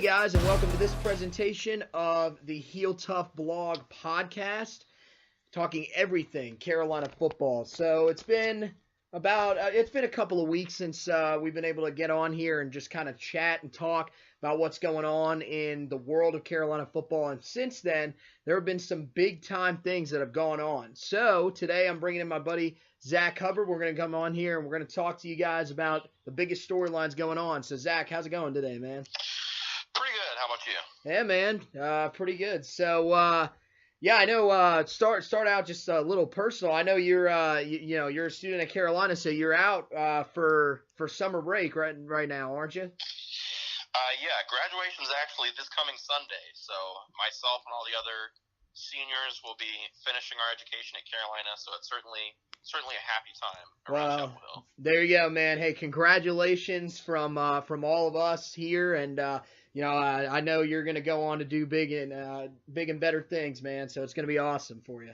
guys, and welcome to this presentation of the Heel Tough Blog podcast, talking everything Carolina football. So it's been a couple of weeks since we've been able to get on here and just kind of chat and talk about what's going on in the world of Carolina football. And since then, there have been some big time things that have gone on. So today I'm bringing in my buddy Zack Hubbard. We're going to come on here and we're going to talk to you guys about the biggest storylines going on. So Zack, how's it going today, man? Pretty good. How about you? Yeah, man. Pretty good. So, I know. Start out just a little personal. I know you're you're a student at Carolina, so you're out for summer break right now, aren't you? Yeah. Graduation's actually this coming Sunday, so myself and all the other seniors will be finishing our education at Carolina. So it's certainly a happy time around Chapel Hill. There you go, man. Hey, congratulations from all of us here, and I know you're going to go on to do big and better things, man. So it's going to be awesome for you.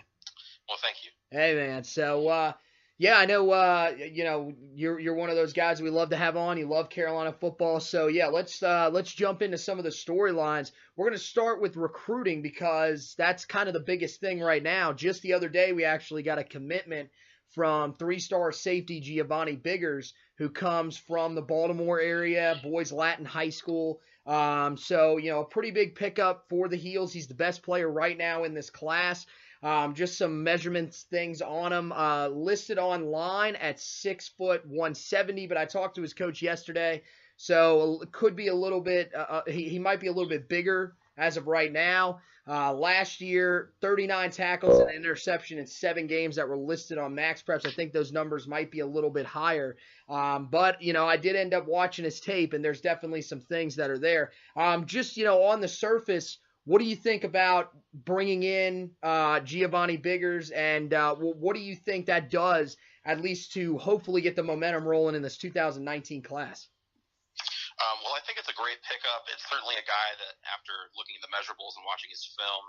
Well, thank you. Hey, man. So, I know, you're one of those guys we love to have on. You love Carolina football. So, yeah, let's jump into some of the storylines. We're going to start with recruiting because that's kind of the biggest thing right now. Just the other day, we actually got a commitment from three-star safety Giovanni Biggers, who comes from the Baltimore area, Boys Latin High School. So, a pretty big pickup for the Heels. He's the best player right now in this class. Just some measurements things on him. Listed online at 6 foot 170, but I talked to his coach yesterday, so it could be a little bit. He might be a little bit bigger as of right now. Last year, 39 tackles and an interception in 7 games that were listed on Max Preps. I think those numbers might be a little bit higher. But I did end up watching his tape, and there's definitely some things that are there. Just on the surface, what do you think about bringing in Giovanni Biggers, and what do you think that does, at least to hopefully get the momentum rolling in this 2019 class? Well, I think it's a great pickup. It's certainly a guy that, after looking at the measurables and watching his film,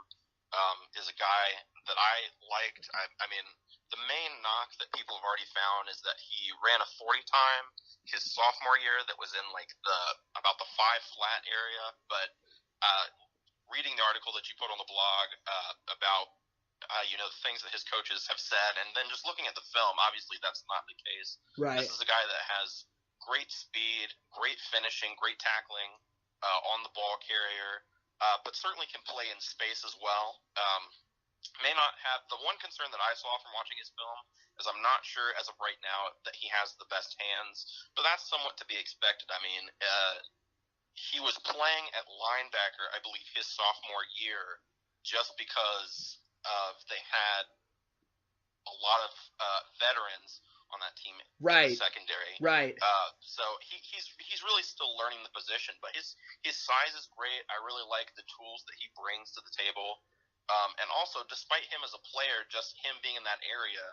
is a guy that I liked. I mean, the main knock that people have already found is that he ran a 40 time his sophomore year that was in about the 5 flat area. But reading the article that you put on the blog about the things that his coaches have said, and then just looking at the film, obviously that's not the case. Right. This is a guy that has great speed, great finishing, great tackling on the ball carrier, but certainly can play in space as well. May not have the one concern that I saw from watching his film is I'm not sure as of right now that he has the best hands, but that's somewhat to be expected. I mean, he was playing at linebacker, I believe, his sophomore year, just because they had a lot of veterans on that team in the secondary. Right. So he's really still learning the position, but his size is great. I really like the tools that he brings to the table. And also, despite him as a player, just him being in that area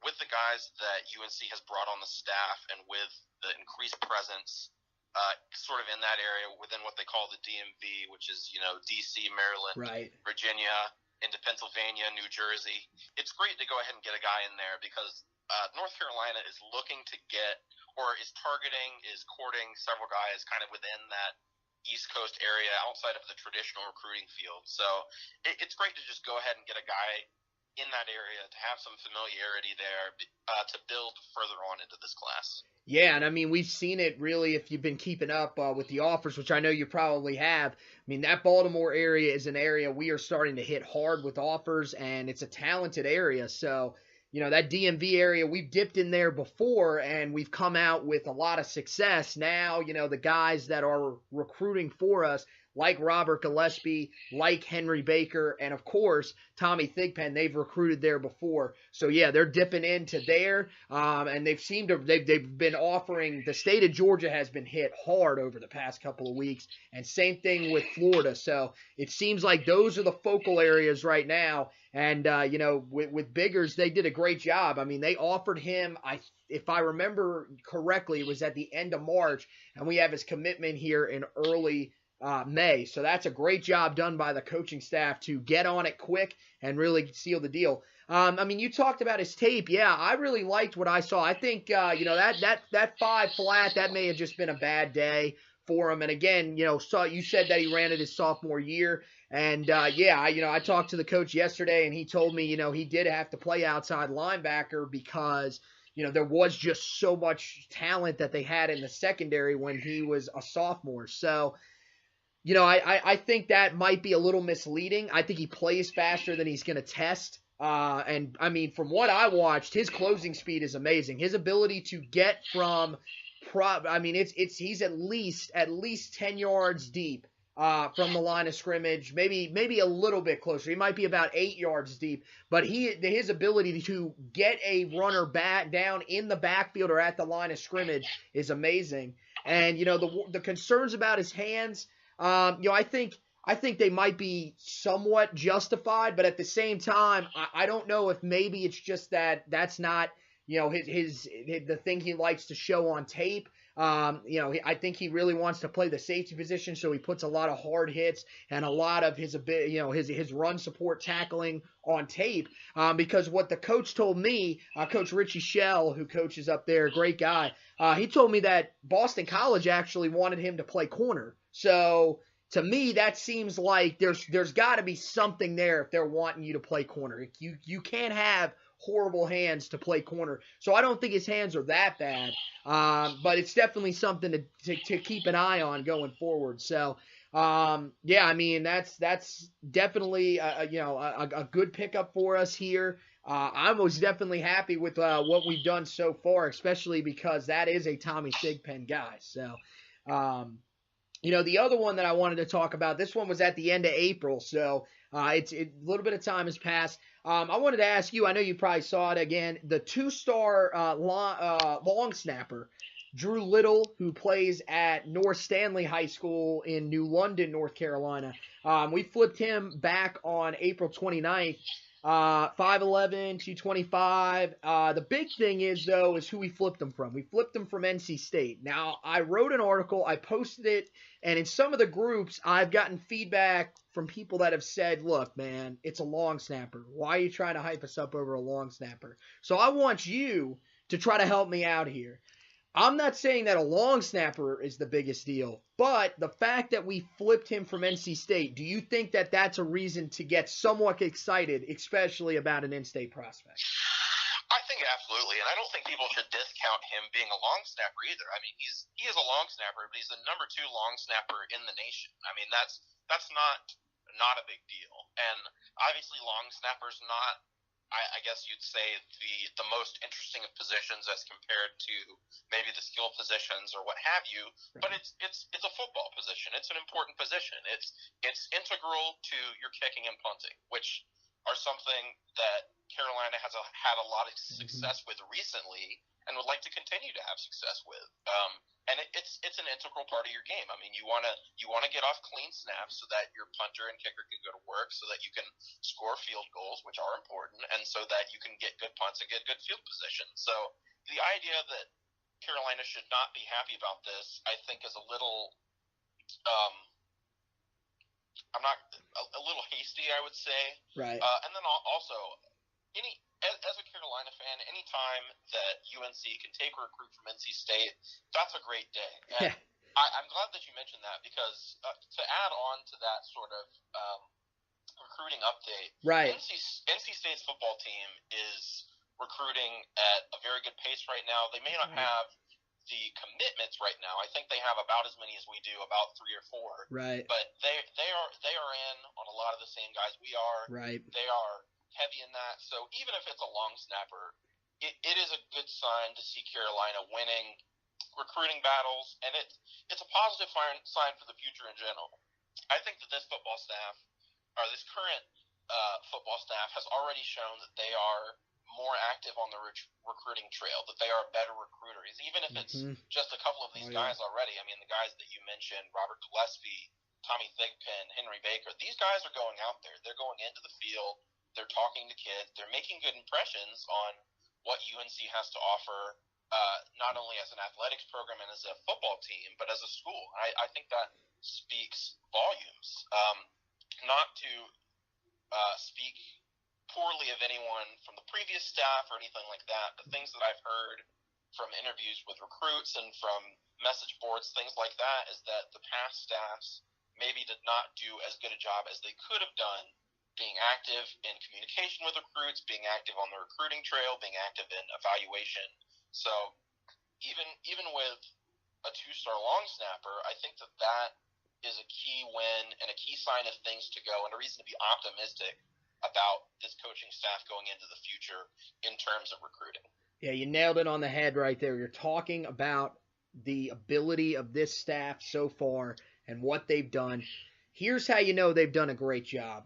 with the guys that UNC has brought on the staff and with the increased presence sort of in that area within what they call the DMV, which is, D.C., Maryland, right, Virginia, into Pennsylvania, New Jersey. It's great to go ahead and get a guy in there because North Carolina is looking to get, or is courting several guys kind of within that East Coast area outside of the traditional recruiting field. So it's great to just go ahead and get a guy in that area to have some familiarity there to build further on into this class. Yeah, and I mean, we've seen it really if you've been keeping up with the offers, which I know you probably have. I mean, that Baltimore area is an area we are starting to hit hard with offers, and it's a talented area. So, that DMV area, we've dipped in there before, and we've come out with a lot of success. Now, the guys that are recruiting for us, like Robert Gillespie, like Henry Baker, and of course, Tommy Thigpen, they've recruited there before. So yeah, they're dipping into there, and they've been offering, the state of Georgia has been hit hard over the past couple of weeks, and same thing with Florida. So it seems like those are the focal areas right now. And, with Biggers, they did a great job. I mean, they offered him, if I remember correctly, it was at the end of March, and we have his commitment here in early May. So that's a great job done by the coaching staff to get on it quick and really seal the deal. I mean, you talked about his tape. Yeah, I really liked what I saw. I think, that 5 flat, that may have just been a bad day for him. And again, you said that he ran it his sophomore year. And, I talked to the coach yesterday, and he told me, he did have to play outside linebacker because, there was just so much talent that they had in the secondary when he was a sophomore. So, I think that might be a little misleading. I think he plays faster than he's going to test. And I mean, from what I watched, his closing speed is amazing. His ability to get from, he's at least 10 yards deep from the line of scrimmage, maybe a little bit closer. He might be about 8 yards deep, but his ability to get a runner back down in the backfield or at the line of scrimmage is amazing. And the concerns about his hands, I think they might be somewhat justified, but at the same time, I don't know if maybe it's just that's not, the thing he likes to show on tape. I think he really wants to play the safety position, so he puts a lot of hard hits and a lot of his run support tackling on tape. Because what the coach told me, Coach Richie Shell, who coaches up there, great guy, he told me that Boston College actually wanted him to play corner. So to me, that seems like there's got to be something there if they're wanting you to play corner. You can't have horrible hands to play corner. So I don't think his hands are that bad, but it's definitely something to keep an eye on going forward. So that's definitely a good pickup for us here. I was definitely happy with what we've done so far, especially because that is a Tommy Thigpen guy. So. The other one that I wanted to talk about, this one was at the end of April, so a little bit of time has passed. I wanted to ask you, I know you probably saw it again, the 2-star long snapper, Drew Little, who plays at North Stanley High School in New London, North Carolina. We flipped him back on April 29th. 5'11", 225. The big thing is who we flipped him from. We flipped him from NC State. Now, I wrote an article, I posted it, and in some of the groups, I've gotten feedback from people that have said, look, man, it's a long snapper. Why are you trying to hype us up over a long snapper? So I want you to try to help me out here. I'm not saying that a long snapper is the biggest deal, but the fact that we flipped him from NC State, do you think that that's a reason to get somewhat excited, especially about an in-state prospect? I think absolutely, and I don't think people should discount him being a long snapper either. I mean, he is a long snapper, but he's the number 2 long snapper in the nation. I mean, that's not a big deal, and obviously long snapper's not, I guess you'd say, the most interesting of positions as compared to maybe the skill positions or what have you. Right. But it's a football position. It's an important position. It's integral to your kicking and punting, which are something that Carolina has had a lot of success with recently and would like to continue to have success with. And it's an integral part of your game. I mean, you want to get off clean snaps so that your punter and kicker can go to work, so that you can score field goals, which are important, and so that you can get good punts and get good field position. So the idea that Carolina should not be happy about this, I think, is a little a little hasty, I would say. Right. And then also, as a Carolina fan, anytime that UNC can take a recruit from NC State, that's a great day. And I'm glad that you mentioned that, because to add on to that sort of recruiting update, right. NC State's football team is recruiting at a very good pace right now. They may not have the commitments right now. I think they have about as many as we do, about 3 or 4. Right. But they are in on a lot of the same guys we are. Right. They are heavy in that. So even if it's a long snapper, it is a good sign to see Carolina winning recruiting battles, and it's a positive sign for the future in general. I think that this football staff, or this current football staff, has already shown that they are more active on the recruiting trail, that they are better recruiters, even if it's just a couple of these guys already. I mean, the guys that you mentioned, Robert Gillespie, Tommy Thigpen, Henry Baker, these guys are going out there. They're going into the field. They're talking to kids. They're making good impressions on what UNC has to offer, not only as an athletics program and as a football team, but as a school. I think that speaks volumes. Not to speak poorly of anyone from the previous staff or anything like that. The things that I've heard from interviews with recruits and from message boards, things like that, is that the past staffs maybe did not do as good a job as they could have done being active in communication with recruits, being active on the recruiting trail, being active in evaluation. So even with a two-star long snapper, I think that is a key win and a key sign of things to go and a reason to be optimistic about this coaching staff going into the future in terms of recruiting. Yeah, you nailed it on the head right there. You're talking about the ability of this staff so far and what they've done. Here's how you know they've done a great job.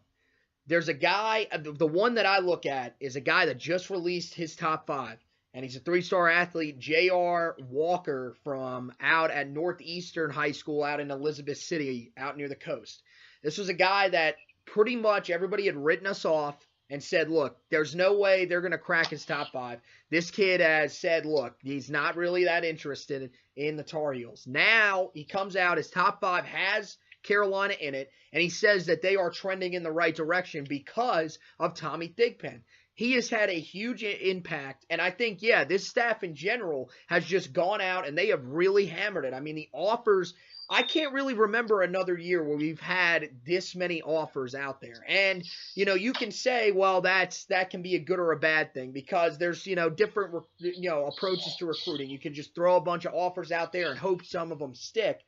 There's a guy, the one that I look at is a guy that just released his top 5, and he's a 3-star athlete, J.R. Walker, from out at Northeastern High School out in Elizabeth City, out near the coast. This was a guy that pretty much everybody had written us off and said, look, there's no way they're going to crack his top 5. This kid has said, look, he's not really that interested in the Tar Heels. Now he comes out, his top 5 has Carolina in it, and he says that they are trending in the right direction because of Tommy Thigpen. He has had a huge impact, and I think, yeah, this staff in general has just gone out and they have really hammered it. I mean, the offers, I can't really remember another year where we've had this many offers out there. And, you know, you can say, well, that can be a good or a bad thing because there's, you know, different, you know, approaches to recruiting. You can just throw a bunch of offers out there and hope some of them stick.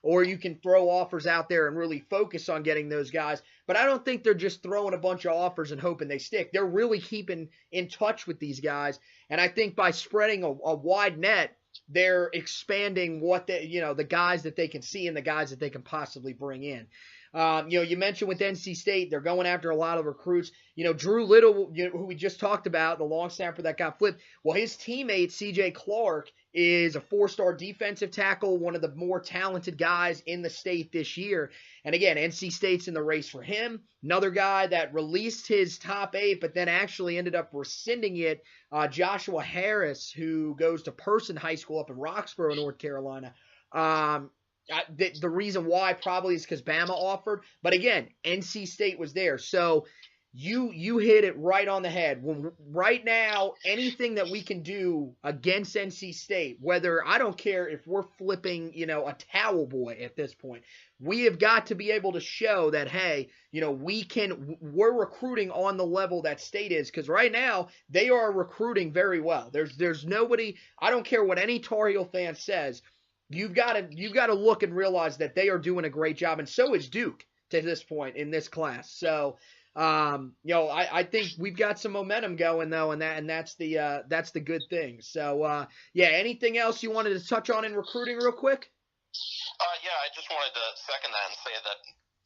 Or you can throw offers out there and really focus on getting those guys. But I don't think they're just throwing a bunch of offers and hoping they stick. They're really keeping in touch with these guys. And I think by spreading a wide net, they're expanding what they, you know, the guys that they can see and the guys that they can possibly bring in. You know, you mentioned with NC State, they're going after a lot of recruits. You know, Drew Little, who we just talked about, the long snapper that got flipped. Well, his teammate, C.J. Clark, is a 4-star defensive tackle, one of the more talented guys in the state this year. And again, NC State's in the race for him. Another guy that released his top 8, but then actually ended up rescinding it, Joshua Harris, who goes to Person High School up in Roxborough, North Carolina. The reason why probably is because Bama offered. But again, NC State was there. So you hit it right on the head. Right now, anything that we can do against NC State, whether I don't care if we're flipping, you know, a towel boy at this point, we have got to be able to show that, hey, you know, we're recruiting on the level that State is, because right now they are recruiting very well. There's nobody, I don't care what any Tar Heel fan says, you've got to look and realize that they are doing a great job, and so is Duke to this point in this class. So, you know, I think we've got some momentum going though, and that's the good thing. So, yeah, anything else you wanted to touch on in recruiting real quick? Yeah, I just wanted to second that and say that,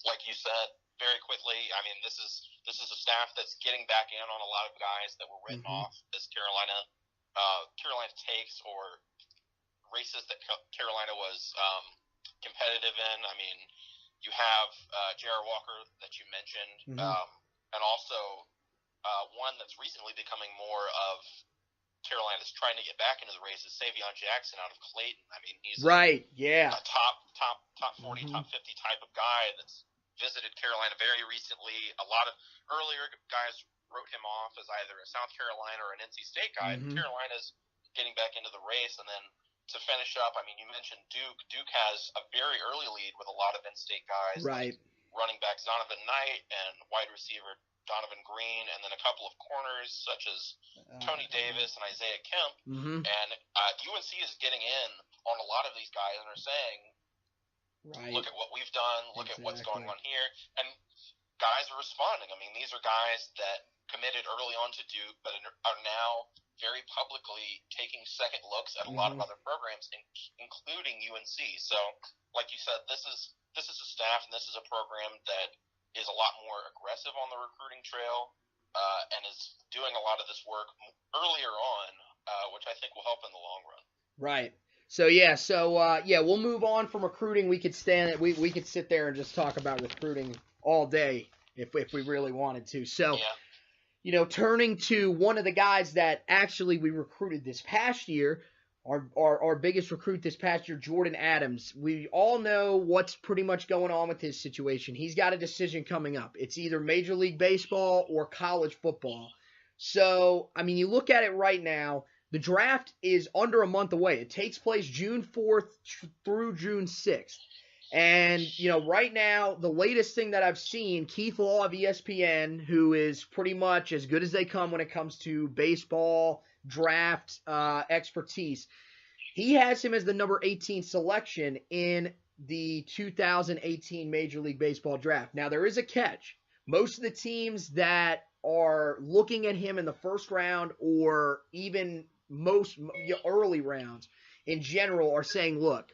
like you said, very quickly, I mean, this is a staff that's getting back in on a lot of guys that were written off as Carolina takes or races that Carolina was competitive in. I mean, you have J.R. Walker that you mentioned, and also one that's recently becoming more of Carolina's trying to get back into the race is Savion Jackson out of Clayton. I mean, he's a top 40, top 50 type of guy that's visited Carolina very recently. A lot of earlier guys wrote him off as either a South Carolina or an NC State guy. Carolina's getting back into the race. And then to finish up, I mean, you mentioned Duke. Duke has a very early lead with a lot of in-state guys. Right. Like running back Zonovan Knight and wide receiver Donovan Green, and then a couple of corners such as Tony Davis and Isaiah Kemp. And UNC is getting in on a lot of these guys and are saying, look at what we've done, look at what's going on here. And guys are responding. I mean, these are guys that committed early on to Duke, but are now very publicly taking second looks at a lot of other programs, including UNC. So, like you said, this is a staff and this is a program that is a lot more aggressive on the recruiting trail and is doing a lot of this work earlier on, which I think will help in the long run. Right. So yeah, we'll move on from recruiting. We could we could sit there and just talk about recruiting all day if we really wanted to. So, you know, turning to one of the guys that actually we recruited this past year, our biggest recruit this past year, Jordyn Adams. We all know what's pretty much going on with his situation. He's got a decision coming up. It's either Major League Baseball or college football. So, I mean, you look at it right now, The draft is under a month away. It takes place June 4th through June 6th. And, right now, the latest thing that I've seen, Keith Law of ESPN, who is pretty much as good as they come when it comes to baseball draft expertise, he has him as the number 18 selection in the 2018 Major League Baseball draft. Now, there is a catch. Most of the teams that are looking at him in the first round or even most early rounds in general are saying, look,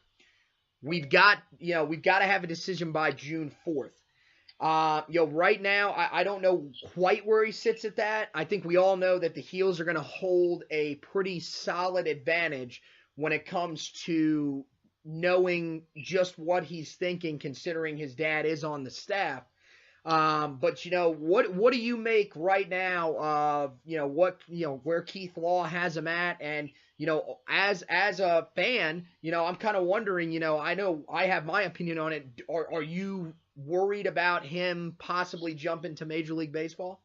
we've got to have a decision by June 4th. Right now, I don't know quite where he sits at that. I think we all know that the Heels are going to hold a pretty solid advantage when it comes to knowing just what he's thinking, considering his dad is on the staff. But what do you make right now of where Keith Law has him at? And as a fan, I'm kind of wondering, I know I have my opinion on it. Are you worried about him possibly jumping to Major League Baseball?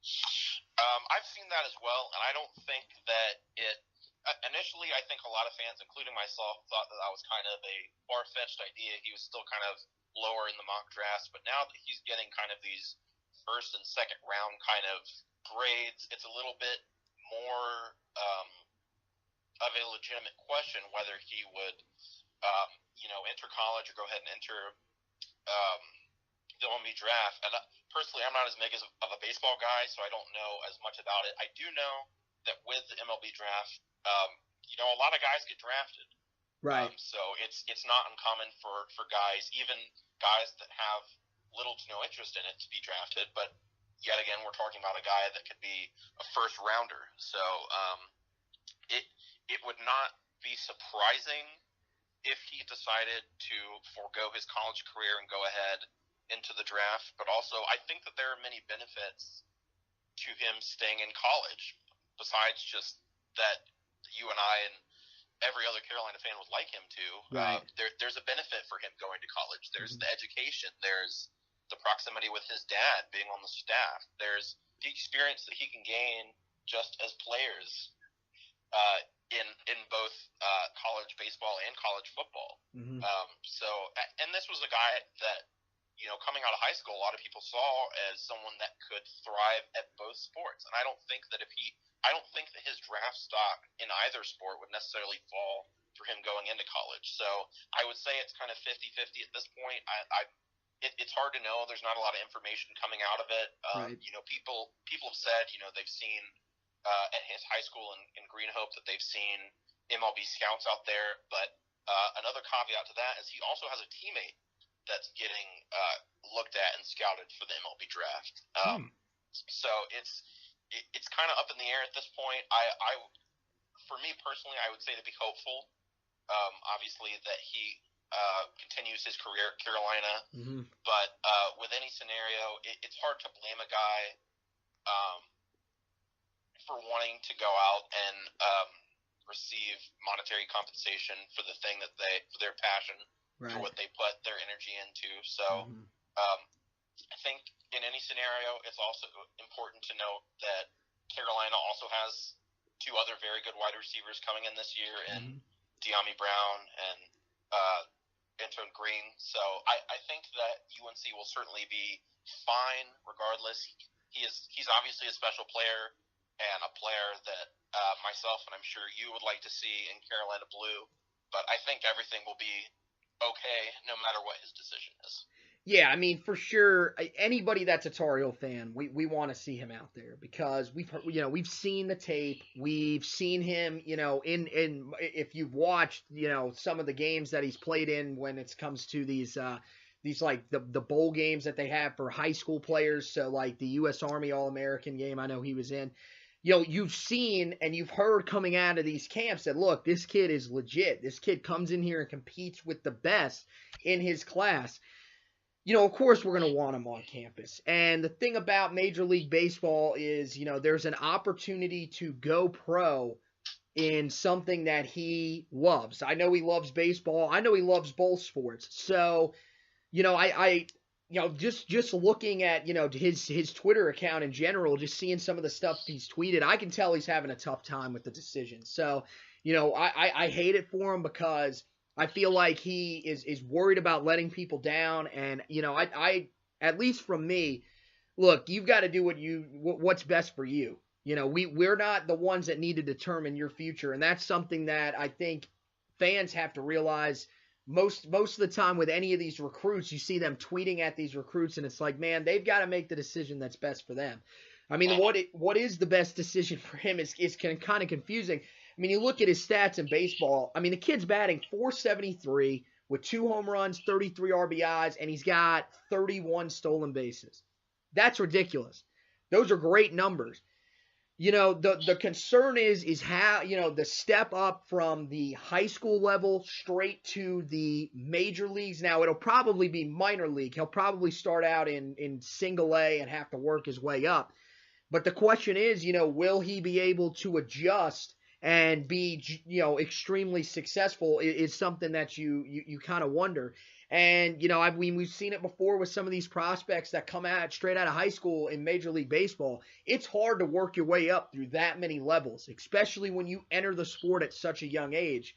I've seen that as well, and I don't think that it. Initially, I think a lot of fans, including myself, thought that was kind of a far-fetched idea. He was still kind of lower in the mock drafts, but now that he's getting kind of these first and second round kind of grades, it's a little bit more of a legitimate question whether he would, enter college or go ahead and enter the MLB draft. And personally, I'm not as big of a baseball guy, so I don't know as much about it. I do know that with the MLB draft, a lot of guys get drafted. Right. So it's not uncommon for guys, even guys that have little to no interest in it, to be drafted. But yet again, we're talking about a guy that could be a first rounder. So it would not be surprising if he decided to forego his college career and go ahead into the draft. But also, I think that there are many benefits to him staying in college, besides just that you and I and every other Carolina fan would like him to. Right. There's a benefit for him going to college. There's the education. There's the proximity with his dad being on the staff. There's the experience that he can gain just as players in both college baseball and college football. Mm-hmm. And this was a guy that, coming out of high school, a lot of people saw as someone that could thrive at both sports. And I don't think that his draft stock in either sport would necessarily fall for him going into college. So I would say it's kind of 50-50 at this point. It's hard to know. There's not a lot of information coming out of it. Right. People have said, they've seen at his high school in Green Hope that they've seen MLB scouts out there. But another caveat to that is he also has a teammate that's getting looked at and scouted for the MLB draft. So it's kind of up in the air at this point. For me personally, I would say to be hopeful. Obviously that he continues his career at Carolina, but with any scenario, it's hard to blame a guy for wanting to go out and receive monetary compensation for the thing that for their passion, right, for what they put their energy into. So I think in any scenario, it's also important to note that Carolina also has two other very good wide receivers coming in this year, in De'Ami Brown and Antoine Green. So I think that UNC will certainly be fine regardless. He's obviously a special player and a player that myself and I'm sure you would like to see in Carolina blue. But I think everything will be okay no matter what his decision is. Yeah, I mean, for sure, anybody that's a Tar Heel fan, we want to see him out there because we've seen the tape, we've seen him, in if you've watched, some of the games that he's played in when it comes to these like the bowl games that they have for high school players, so like the U.S. Army All-American game, I know he was in. You've seen and you've heard coming out of these camps that, look, this kid is legit. This kid comes in here and competes with the best in his class. Of course we're going to want him on campus. And the thing about Major League Baseball is, there's an opportunity to go pro in something that he loves. I know he loves baseball. I know he loves both sports. So, just looking at, his Twitter account in general, just seeing some of the stuff he's tweeted, I can tell he's having a tough time with the decision. So, I hate it for him because I feel like he is worried about letting people down. And, I at least from me, look, you've got to do what's best for you. We're not the ones that need to determine your future. And that's something that I think fans have to realize. Most of the time with any of these recruits, you see them tweeting at these recruits, and it's like, man, they've got to make the decision that's best for them. I mean, what is the best decision for him is kind of confusing. I mean, you look at his stats in baseball. I mean, the kid's batting .473 with 2 home runs, 33 RBIs, and he's got 31 stolen bases. That's ridiculous. Those are great numbers. The concern is how, the step up from the high school level straight to the major leagues. Now, it'll probably be minor league. He'll probably start out in single A and have to work his way up. But the question is, will he be able to adjust and be, extremely successful is something that you kind of wonder. And, we've seen it before with some of these prospects that come out straight out of high school in Major League Baseball. It's hard to work your way up through that many levels, especially when you enter the sport at such a young age.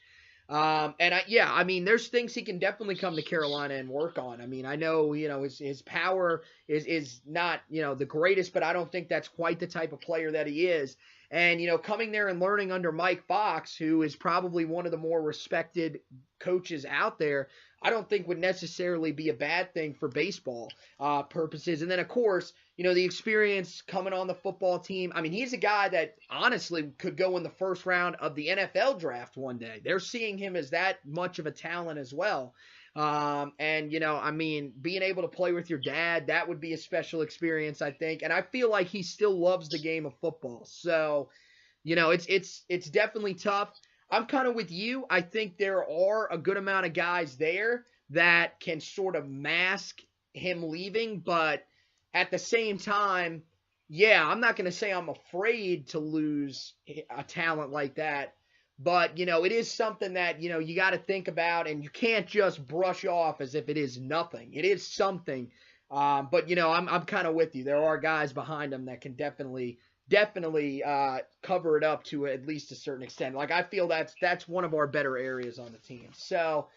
There's things he can definitely come to Carolina and work on. I mean, I know, his power is not, the greatest, but I don't think that's quite the type of player that he is. And, coming there and learning under Mike Fox, who is probably one of the more respected coaches out there, I don't think would necessarily be a bad thing for baseball purposes. And then, of course, the experience coming on the football team. I mean, he's a guy that honestly could go in the first round of the NFL draft one day. They're seeing him as that much of a talent as well. Being able to play with your dad, that would be a special experience, I think. And I feel like he still loves the game of football. So, it's definitely tough. I'm kind of with you. I think there are a good amount of guys there that can sort of mask him leaving. But at the same time, I'm not going to say I'm afraid to lose a talent like that. But, it is something that, you got to think about, and you can't just brush off as if it is nothing. It is something. I'm kind of with you. There are guys behind him that can definitely cover it up to at least a certain extent. Like, I feel that's one of our better areas on the team. So,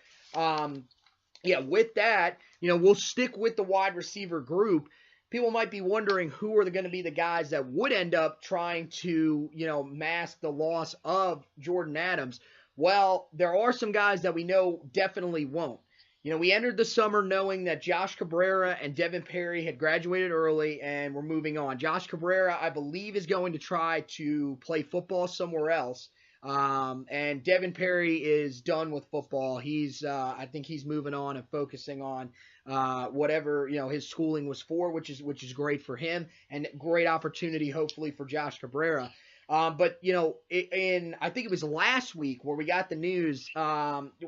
with that, we'll stick with the wide receiver group. People might be wondering who are going to be the guys that would end up trying to, mask the loss of Jordyn Adams. Well, there are some guys that we know definitely won't. We entered the summer knowing that Josh Cabrera and Devin Perry had graduated early and were moving on. Josh Cabrera, I believe, is going to try to play football somewhere else. And Devin Perry is done with football. I think he's moving on and focusing on whatever, his schooling was for, which is great for him and great opportunity, hopefully, for Josh Cabrera. I think it was last week where we got the news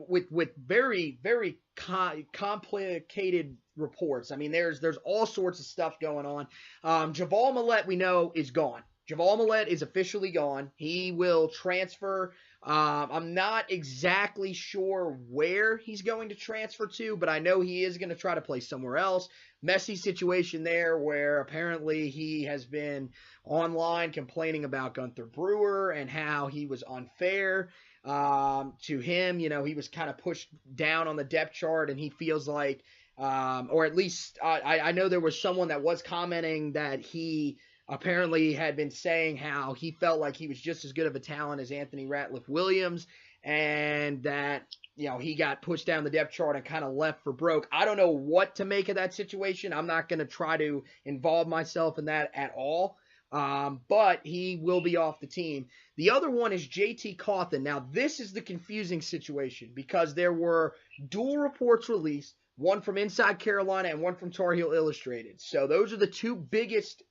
with very, very complicated reports. I mean, there's all sorts of stuff going on. Javal Millette, we know, is gone. Javal Millette is officially gone. He will transfer. I'm not exactly sure where he's going to transfer to, but I know he is going to try to play somewhere else. Messy situation there where apparently he has been online complaining about Gunther Brewer and how he was unfair to him. He was kind of pushed down on the depth chart, and he feels like, or at least I know there was someone that was commenting that he apparently had been saying how he felt like he was just as good of a talent as Anthony Ratliff-Williams, and that, he got pushed down the depth chart and kind of left for broke. I don't know what to make of that situation. I'm not going to try to involve myself in that at all. But he will be off the team. The other one is JT Cawthon. Now, this is the confusing situation because there were dual reports released, one from Inside Carolina and one from Tar Heel Illustrated. So those are the two biggest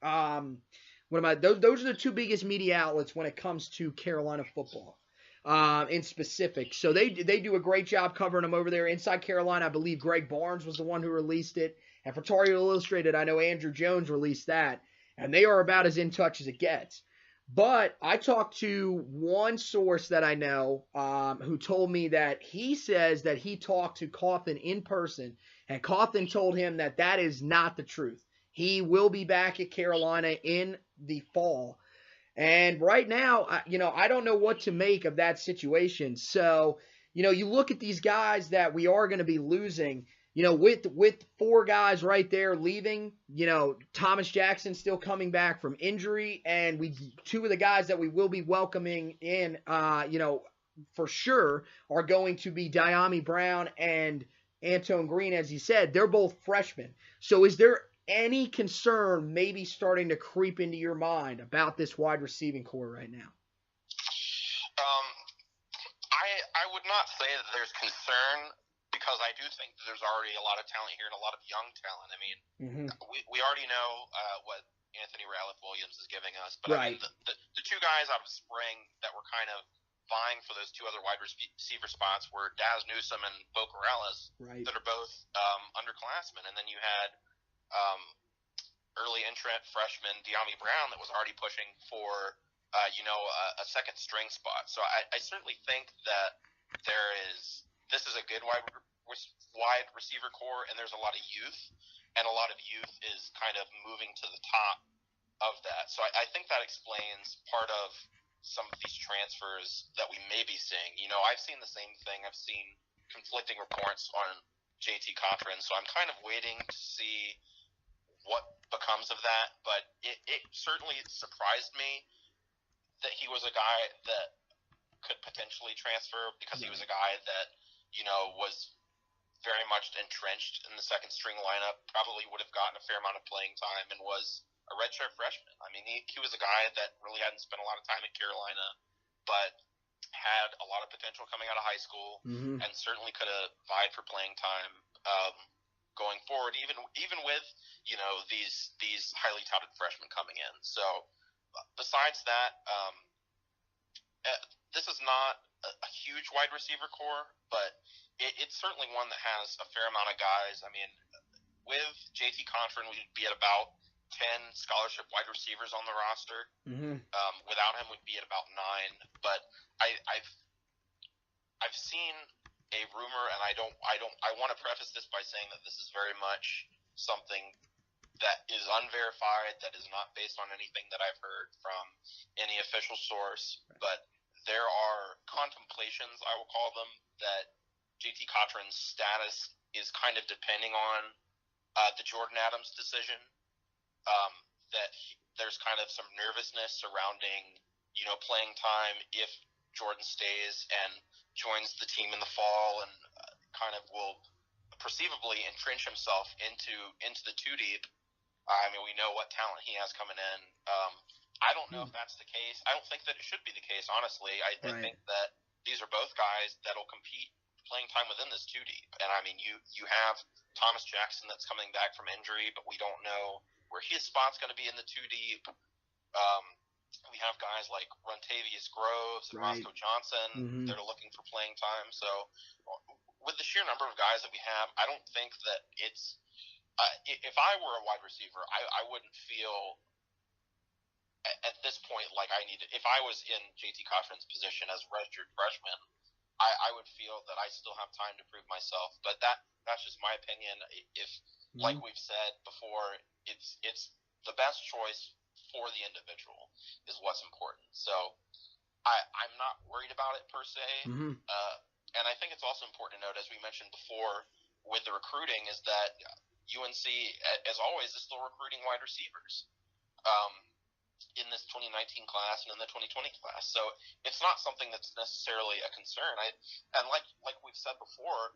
those are the two biggest media outlets when it comes to Carolina football in specific. So they do a great job covering them over there. Inside Carolina, I believe Greg Barnes was the one who released it. And for Tar Heel Illustrated, I know Andrew Jones released that. And they are about as in touch as it gets. But I talked to one source that I know who told me that he says that he talked to Coughlin in person, and Coughlin told him that that is not the truth. He will be back at Carolina in the fall. And right now, I don't know what to make of that situation. So, you look at these guys that we are going to be losing. With four guys right there leaving, Thomas Jackson still coming back from injury, and two of the guys that we will be welcoming in, for sure, are going to be Diami Brown and Antone Green, as he said. They're both freshmen. So is there any concern maybe starting to creep into your mind about this wide receiving core right now? I would not say that there's concern, because I do think that there's already a lot of talent here and a lot of young talent. I mean, we already know what Anthony Ratliff-Williams is giving us, but right. I mean, the two guys out of spring that were kind of vying for those two other wide receiver spots were Daz Newsome and Bo Corrales, right, that are both underclassmen. And then you had early entrant freshman Diami Brown that was already pushing for a second string spot. So I certainly think that this is a good wide receiver core, and there's a lot of youth, and a lot of youth is kind of moving to the top of that. So I think that explains part of some of these transfers that we may be seeing. I've seen the same thing. I've seen conflicting reports on JT Cochran, so I'm kind of waiting to see what becomes of that. But it certainly surprised me that he was a guy that could potentially transfer, because he was a guy that was very much entrenched in the second string lineup, probably would have gotten a fair amount of playing time, and was a redshirt freshman. I mean, he was a guy that really hadn't spent a lot of time at Carolina, but had a lot of potential coming out of high school, and certainly could have vied for playing time going forward, even with these highly touted freshmen coming in. So besides that, this is not a huge wide receiver core, but it's certainly one that has a fair amount of guys. I mean, with JT Cochran, we'd be at about 10 scholarship wide receivers on the roster. Without him, we'd be at about 9. But I've seen a rumor, and I want to preface this by saying that this is very much something that is unverified, that is not based on anything that I've heard from any official source, but there are contemplations, I will call them, that JT Cochran's status is kind of depending on the Jordyn Adams decision, there's kind of some nervousness surrounding, playing time if Jordyn stays and joins the team in the fall, and kind of will perceivably entrench himself into the two deep. I mean, we know what talent he has coming in. I don't know if that's the case. I don't think that it should be the case, honestly. I think that these are both guys that'll compete playing time within this two deep. And I mean, you have Thomas Jackson that's coming back from injury, but we don't know where his spot's going to be in the two deep. We have guys like Runtavius Groves and Roscoe Johnson that are looking for playing time. So with the sheer number of guys that we have, I don't think that it's if I were a wide receiver, I wouldn't feel at this point like I need to. If I was in JT Cochran's position as a redshirt freshman, I would feel that I still have time to prove myself. But that's just my opinion. If like we've said before, it's the best choice for the individual is what's important. So I'm not worried about it per se. And I think it's also important to note, as we mentioned before with the recruiting, is that UNC, as always, is still recruiting wide receivers in this 2019 class and in the 2020 class. So it's not something that's necessarily a concern. And like we've said before,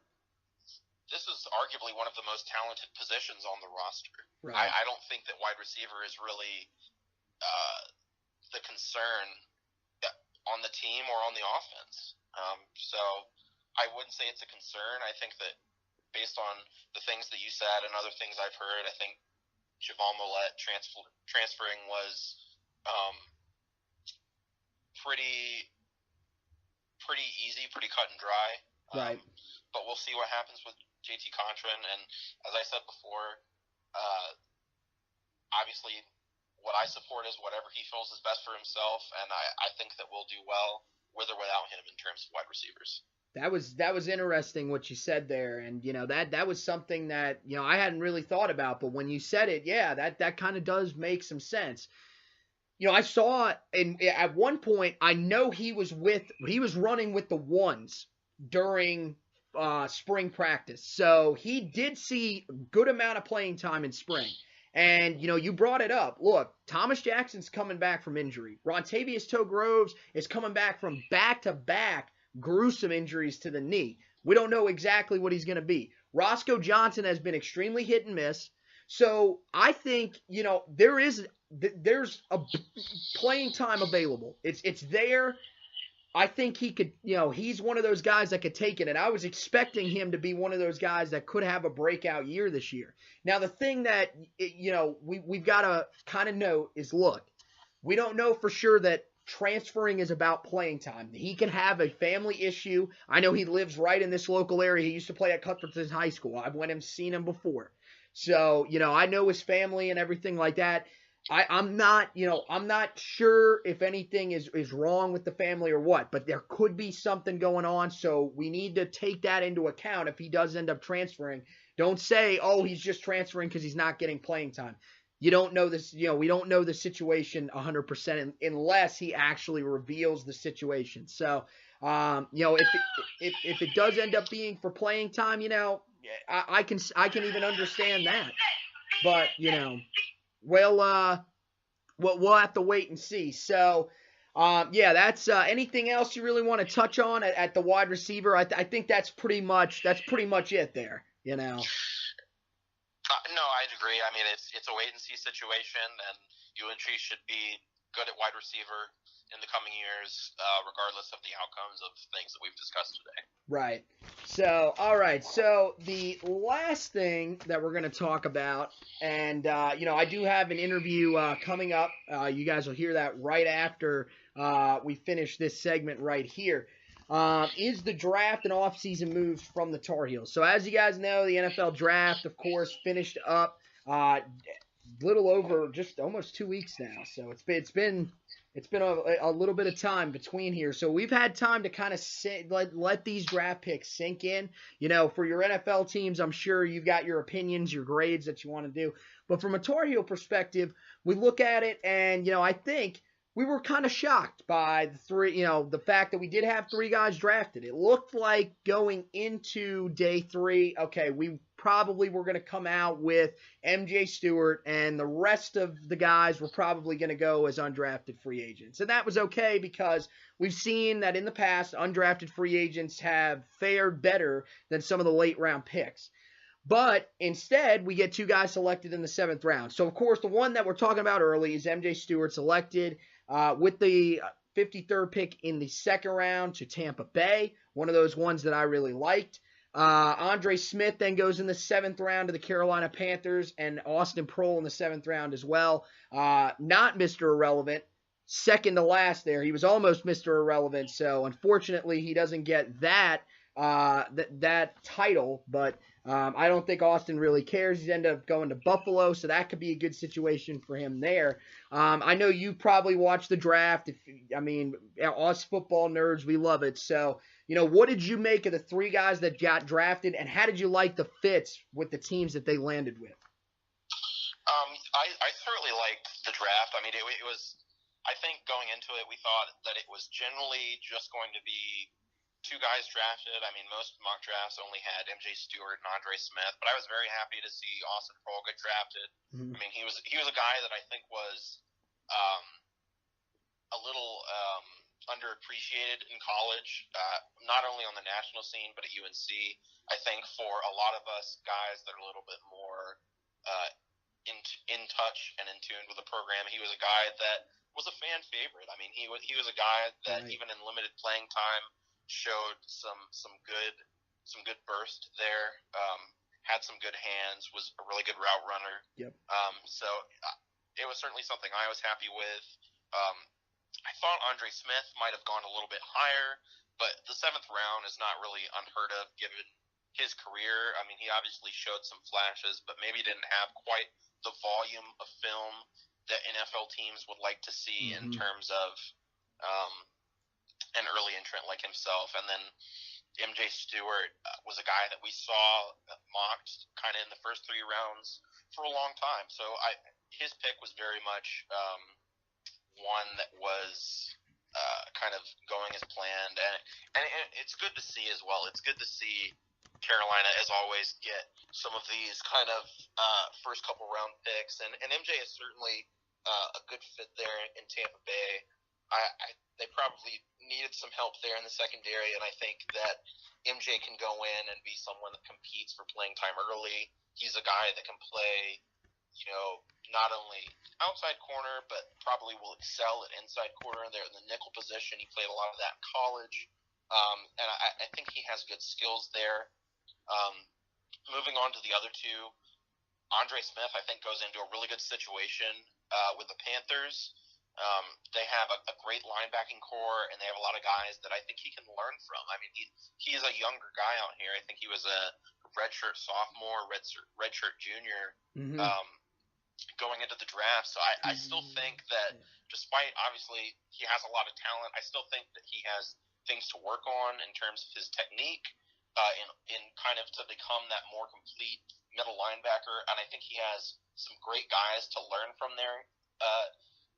this is arguably one of the most talented positions on the roster. Right. I don't think that wide receiver is really the concern on the team or on the offense. So I wouldn't say it's a concern. I think that based on the things that you said and other things I've heard, I think Javon Millette transferring was pretty easy, pretty cut and dry. Right. But we'll see what happens with JT Cochran. And as I said before, obviously what I support is whatever he feels is best for himself, and I think that we'll do well with or without him in terms of wide receivers. That was interesting what you said there, and that was something that I hadn't really thought about, but when you said it, yeah, that kind of does make some sense. I saw, and at one point I know he was running with the ones during spring practice, so he did see a good amount of playing time in spring. And you brought it up. Look, Thomas Jackson's coming back from injury. Rontavious Toe Groves is coming back from back-to-back gruesome injuries to the knee. We don't know exactly what he's going to be. Roscoe Johnson has been extremely hit and miss. So I think, there's a playing time available. It's there. I think he could, he's one of those guys that could take it. And I was expecting him to be one of those guys that could have a breakout year this year. Now, the thing that, we've got to kind of note is, look, we don't know for sure that transferring is about playing time. He can have a family issue. I know he lives right in this local area. He used to play at Cuthbertson High School. I've went and seen him before. So, I know his family and everything like that. I'm not sure if anything is wrong with the family or what, but there could be something going on. So we need to take that into account if he does end up transferring. Don't say, oh, he's just transferring because he's not getting playing time. You don't know this, we don't know the situation 100% unless he actually reveals the situation. So, if it does end up being for playing time, I can even understand that. But, we'll have to wait and see. So, that's anything else you really want to touch on at the wide receiver? I think that's pretty much it there, No, I'd agree. I mean, it's a wait-and-see situation, and UNT should be good at wide receiver in the coming years, regardless of the outcomes of things that we've discussed today. Right. So, all right. So, the last thing that we're going to talk about, and, I do have an interview coming up. You guys will hear that right after we finish this segment right here. Is the draft and offseason moves from the Tar Heels. So as you guys know, the NFL draft, of course, finished up little over just almost 2 weeks now. So it's been a little bit of time between here. So we've had time to kind of let these draft picks sink in. For your NFL teams, I'm sure you've got your opinions, your grades that you want to do. But from a Tar Heel perspective, we look at it and, I think we were kind of shocked by the fact that we did have 3 guys drafted. It looked like going into day 3, okay, we probably were going to come out with MJ Stewart, and the rest of the guys were probably going to go as undrafted free agents. And that was okay because we've seen that in the past, undrafted free agents have fared better than some of the late round picks. But instead, we get 2 guys selected in the 7th round. So, of course, the one that we're talking about early is MJ Stewart, selected with the 53rd pick in the 2nd round to Tampa Bay, one of those ones that I really liked. Andre Smith then goes in the 7th round to the Carolina Panthers, and Austin Proehl in the 7th round as well. Not Mr. Irrelevant, second to last there. He was almost Mr. Irrelevant, so unfortunately he doesn't get that title, but I don't think Austin really cares. He's ended up going to Buffalo, so that could be a good situation for him there. I know you probably watched the draft. Us football nerds, we love it. So, what did you make of the 3 guys that got drafted, and how did you like the fits with the teams that they landed with? I certainly liked the draft. I mean, it was, I think going into it, we thought that it was generally just going to be 2 guys drafted. I mean, most mock drafts only had MJ Stewart and Andre Smith, but I was very happy to see Austin Proehl get drafted. Mm-hmm. I mean, he was a guy that I think was a little underappreciated in college, not only on the national scene but at UNC. I think for a lot of us guys that are a little bit more in touch and in tune with the program, he was a guy that was a fan favorite. I mean, he was a guy that even in limited playing time showed some good burst there, had some good hands, was a really good route runner. Yep. So it was certainly something I was happy with. I thought Andre Smith might have gone a little bit higher, but the 7th round is not really unheard of given his career. I mean, he obviously showed some flashes, but maybe didn't have quite the volume of film that NFL teams would like to see in terms of an early entrant like himself. And then MJ Stewart was a guy that we saw mocked kind of in the first 3 rounds for a long time. So his pick was very much one that was kind of going as planned, and it's good to see as well. It's good to see Carolina, as always, get some of these kind of first couple round picks, and MJ is certainly a good fit there in Tampa Bay. They probably needed some help there in the secondary, and I think that MJ can go in and be someone that competes for playing time early. He's a guy that can play, not only outside corner, but probably will excel at inside corner there in the nickel position. He played a lot of that in college, and I think he has good skills there. Moving on to the other two, Andre Smith, I think, goes into a really good situation with the Panthers. They have a great linebacking core, and they have a lot of guys that I think he can learn from. I mean, he is a younger guy out here. I think he was a redshirt sophomore, redshirt junior going into the draft. So I still think that despite, obviously, he has a lot of talent, I still think that he has things to work on in terms of his technique in kind of to become that more complete middle linebacker. And I think he has some great guys to learn from there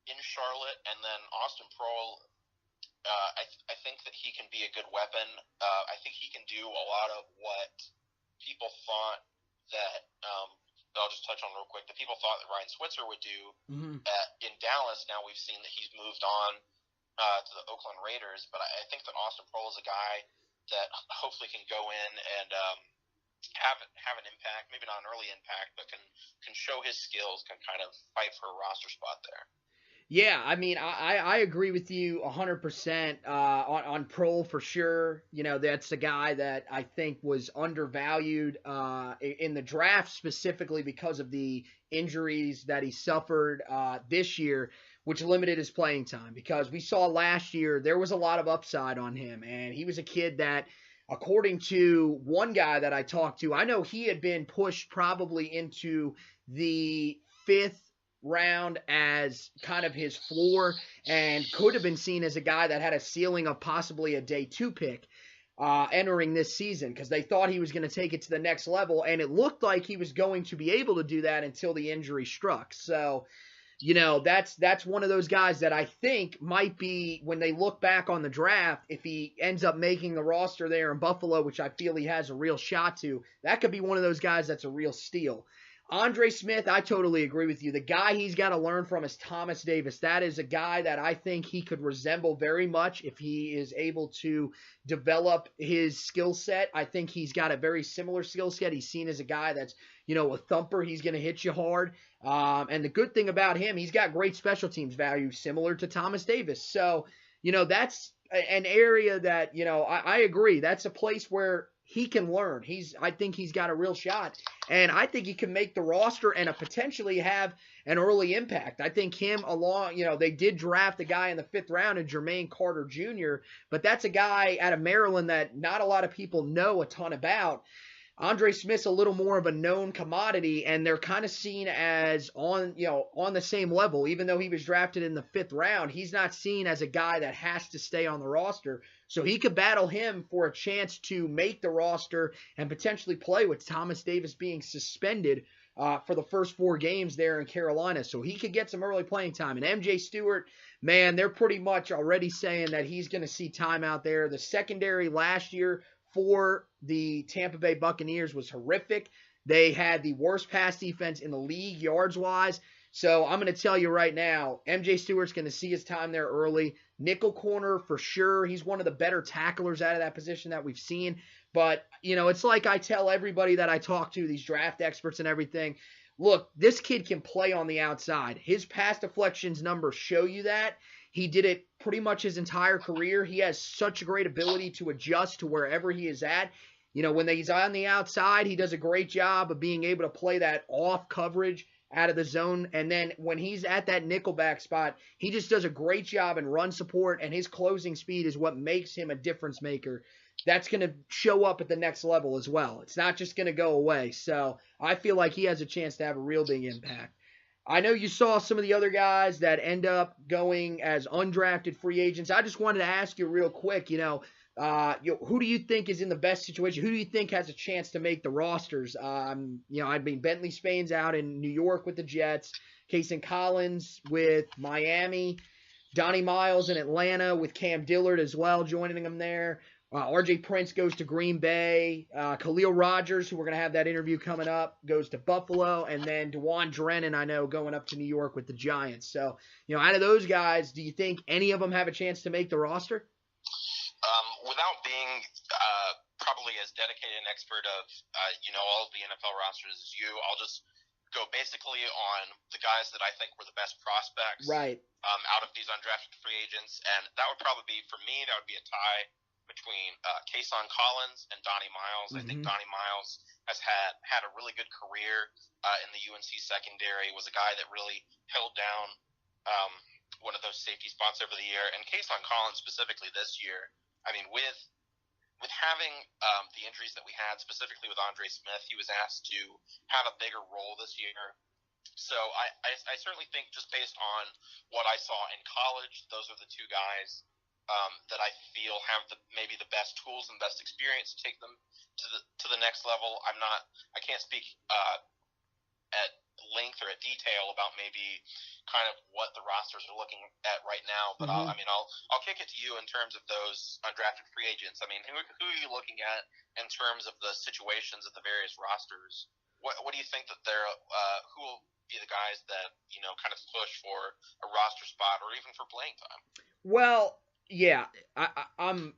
in Charlotte. And then Austin Proehl, I think that he can be a good weapon. I think he can do a lot of what people thought that I'll just touch on real quick. The people thought that Ryan Switzer would do in Dallas. Now we've seen that he's moved on to the Oakland Raiders, but I think that Austin Proehl is a guy that hopefully can go in and have an impact, maybe not an early impact, but can show his skills, can kind of fight for a roster spot there. Yeah, I mean, I agree with you 100% on Proehl for sure. That's the guy that I think was undervalued in the draft, specifically because of the injuries that he suffered this year, which limited his playing time. Because we saw last year there was a lot of upside on him, and he was a kid that, according to one guy that I talked to, I know he had been pushed probably into the 5th round as kind of his floor and could have been seen as a guy that had a ceiling of possibly a day 2 pick entering this season, because they thought he was going to take it to the next level, and it looked like he was going to be able to do that until the injury struck. So that's one of those guys that I think might be, when they look back on the draft, if he ends up making the roster there in Buffalo, which I feel he has a real shot to, that could be one of those guys that's a real steal. Andre Smith, I totally agree with you. The guy he's got to learn from is Thomas Davis. That is a guy that I think he could resemble very much if he is able to develop his skill set. I think he's got a very similar skill set. He's seen as a guy that's, a thumper. He's going to hit you hard. And the good thing about him, he's got great special teams value, similar to Thomas Davis. So, that's an area that, I agree. That's a place where he can learn. I think he's got a real shot, and I think he can make the roster and potentially have an early impact. I think him along, they did draft a guy in the 5th round in Jermaine Carter Jr., but that's a guy out of Maryland that not a lot of people know a ton about. Andre Smith's a little more of a known commodity, and they're kind of seen as on the same level. Even though he was drafted in the 5th round, he's not seen as a guy that has to stay on the roster. So he could battle him for a chance to make the roster and potentially play with Thomas Davis being suspended for the first 4 games there in Carolina. So he could get some early playing time. And MJ Stewart, man, they're pretty much already saying that he's going to see time out there. The secondary last year for the Tampa Bay Buccaneers was horrific. They had the worst pass defense in the league yards-wise. So I'm going to tell you right now, MJ Stewart's going to see his time there early. Nickel corner for sure. He's one of the better tacklers out of that position that we've seen. But, it's like I tell everybody that I talk to, these draft experts and everything, look, this kid can play on the outside. His pass deflections numbers show you that. He did it pretty much his entire career. He has such a great ability to adjust to wherever he is at. When he's on the outside, he does a great job of being able to play that off coverage out of the zone. And then when he's at that nickelback spot, he just does a great job in run support, and his closing speed is what makes him a difference maker. That's going to show up at the next level as well. It's not just going to go away. So I feel like he has a chance to have a real big impact. I know you saw some of the other guys that end up going as undrafted free agents. I just wanted to ask you real quick, who do you think is in the best situation? Who do you think has a chance to make the rosters? Bentley Spain's out in New York with the Jets, Kason Collins with Miami, Donnie Miles in Atlanta with Cam Dillard as well, joining them there. R.J. Prince goes to Green Bay. Khaliel Rodgers, who we're going to have that interview coming up, goes to Buffalo. And then DeJuan Drennan, I know, going up to New York with the Giants. So, out of those guys, do you think any of them have a chance to make the roster? Without being probably as dedicated an expert of, all of the NFL rosters as you, I'll just go basically on the guys that I think were the best prospects out of these undrafted free agents. And that would probably be, for me, that would be a tie between Kason Collins and Donnie Miles. I think Donnie Miles has had a really good career in the UNC secondary, was a guy that really held down one of those safety spots over the year. And Kason Collins specifically this year, I mean, with having the injuries that we had, specifically with Andre Smith, he was asked to have a bigger role this year. So I certainly think, just based on what I saw in college, those are the two guys that I feel have maybe the best tools and best experience to take them to the next level. I can't speak at length or at detail about maybe kind of what the rosters are looking at right now, but I'll kick it to you in terms of those undrafted free agents. I mean, who are you looking at in terms of the situations of the various rosters? What do you think that they're who will be the guys that kind of push for a roster spot or even for playing time? Well, yeah, I'm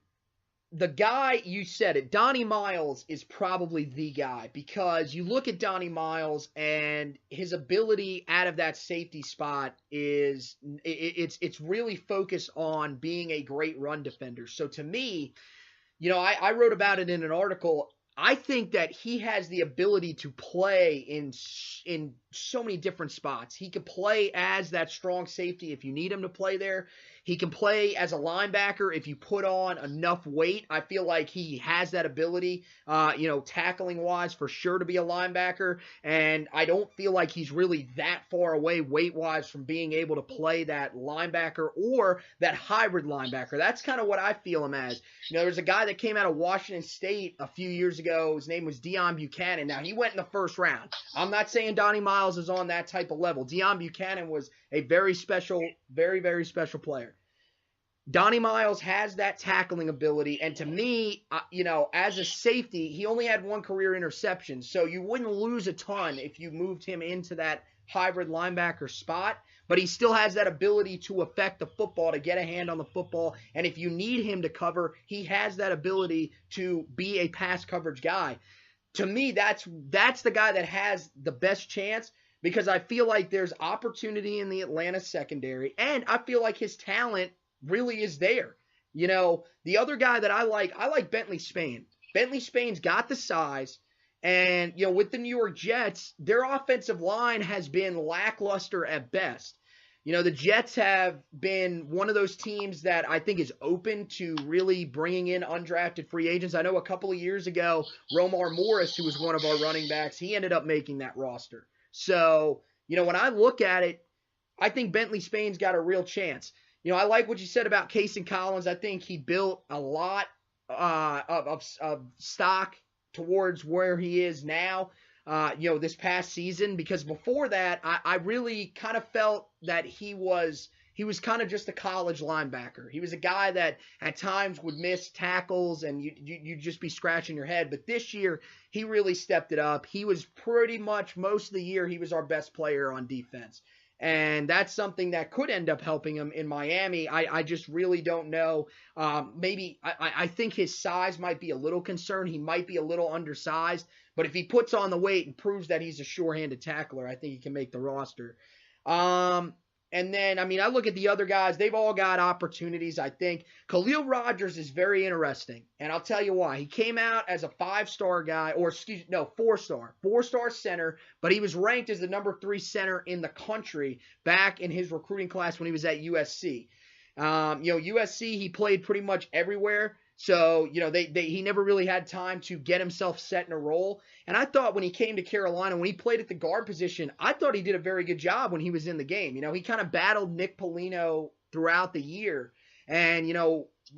the guy, you said it, Donnie Miles is probably the guy, because you look at Donnie Miles and his ability out of that safety spot it's really focused on being a great run defender. So to me, I wrote about it in an article. I think that he has the ability to play in so many different spots. He could play as that strong safety if you need him to play there. He can play as a linebacker if you put on enough weight. I feel like he has that ability, tackling-wise, for sure, to be a linebacker. And I don't feel like he's really that far away weight-wise from being able to play that linebacker or that hybrid linebacker. That's kind of what I feel him as. There's a guy that came out of Washington State a few years ago. His name was Deion Buchanan. Now, he went in the first round. I'm not saying Donnie Miles is on that type of level. Deion Buchanan was a very special, very, very special player. Donnie Miles has that tackling ability, and to me, as a safety, he only had one career interception, so you wouldn't lose a ton if you moved him into that hybrid linebacker spot, but he still has that ability to affect the football, to get a hand on the football, and if you need him to cover, he has that ability to be a pass coverage guy. To me, that's the guy that has the best chance, because I feel like there's opportunity in the Atlanta secondary, and I feel like his talent really is there. The other guy that I like Bentley Spain. Bentley Spain's got the size, and with the New York Jets, their offensive line has been lackluster at best. The Jets have been one of those teams that I think is open to really bringing in undrafted free agents. I know a couple of years ago, Romar Morris, who was one of our running backs, he ended up making that roster. So, when I look at it, I think Bentley Spain's got a real chance. I like what you said about Kason Collins. I think he built a lot of stock towards where he is now, this past season, because before that, I really kind of felt that he was kind of just a college linebacker. He was a guy that at times would miss tackles and you'd just be scratching your head. But this year, he really stepped it up. He was pretty much most of the year, he was our best player on defense. And that's something that could end up helping him in Miami. I just really don't know. Maybe I think his size might be a little concern. He might be a little undersized. But if he puts on the weight and proves that he's a sure-handed tackler, I think he can make the roster. And then, I look at the other guys. They've all got opportunities, I think. Khaliel Rodgers is very interesting, and I'll tell you why. He came out as a 5-star guy, 4-star. 4-star center, but he was ranked as the number 3 center in the country back in his recruiting class when he was at USC. USC, he played pretty much everywhere. So, he never really had time to get himself set in a role. And I thought when he came to Carolina, when he played at the guard position, I thought he did a very good job when he was in the game. He kind of battled Nick Polino throughout the year. And,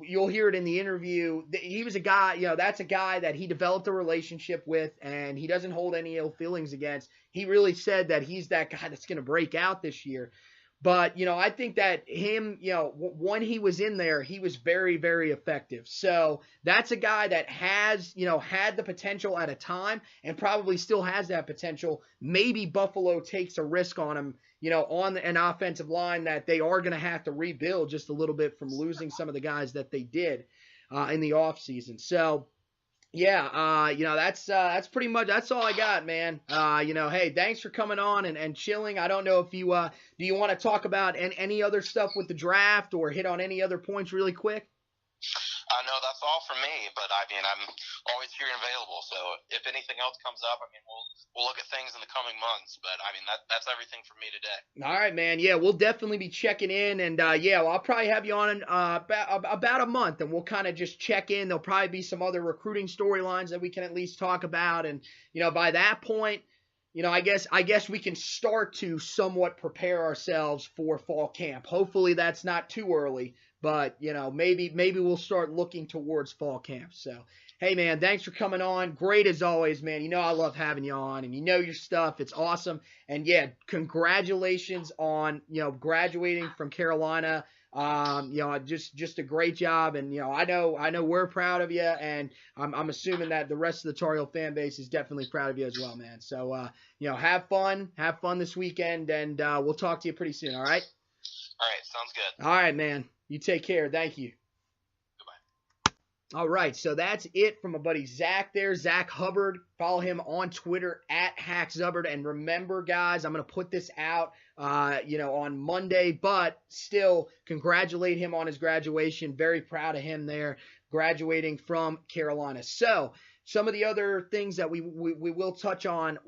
you'll hear it in the interview. He was a guy, that's a guy that he developed a relationship with, and he doesn't hold any ill feelings against. He really said that he's that guy that's going to break out this year. But, I think that him, when he was in there, he was very, very effective. So that's a guy that has, had the potential at a time and probably still has that potential. Maybe Buffalo takes a risk on him, on an offensive line that they are going to have to rebuild just a little bit from losing some of the guys that they did in the offseason. So, yeah, that's pretty much, that's all I got, man. Hey, thanks for coming on and chilling. I don't know if you, do you want to talk about any other stuff with the draft or hit on any other points really quick? No, that's all for me, but I mean, I'm always here and available. So if anything else comes up, I mean, we'll look at things in the coming months. But I mean, that's everything for me today. All right, man. Yeah, we'll definitely be checking in, and I'll probably have you on about a month, and we'll kind of just check in. There'll probably be some other recruiting storylines that we can at least talk about, and by that point, I guess we can start to somewhat prepare ourselves for fall camp. Hopefully, that's not too early. But, maybe we'll start looking towards fall camp. So, hey, man, thanks for coming on. Great as always, man. I love having you on, and your stuff. It's awesome. And, yeah, congratulations on, graduating from Carolina. Just a great job. And, I know we're proud of you, and I'm assuming that the rest of the Tar Heel fan base is definitely proud of you as well, man. So, have fun this weekend, and we'll talk to you pretty soon, all right? All right, sounds good. All right, man. You take care. Thank you. Goodbye. All right, so that's it from my buddy Zach there, Zack Hubbard. Follow him on Twitter @HacksHubbard. And remember, guys, I'm going to put this out, on Monday, but still congratulate him on his graduation. Very proud of him there, graduating from Carolina. So some of the other things that we will touch on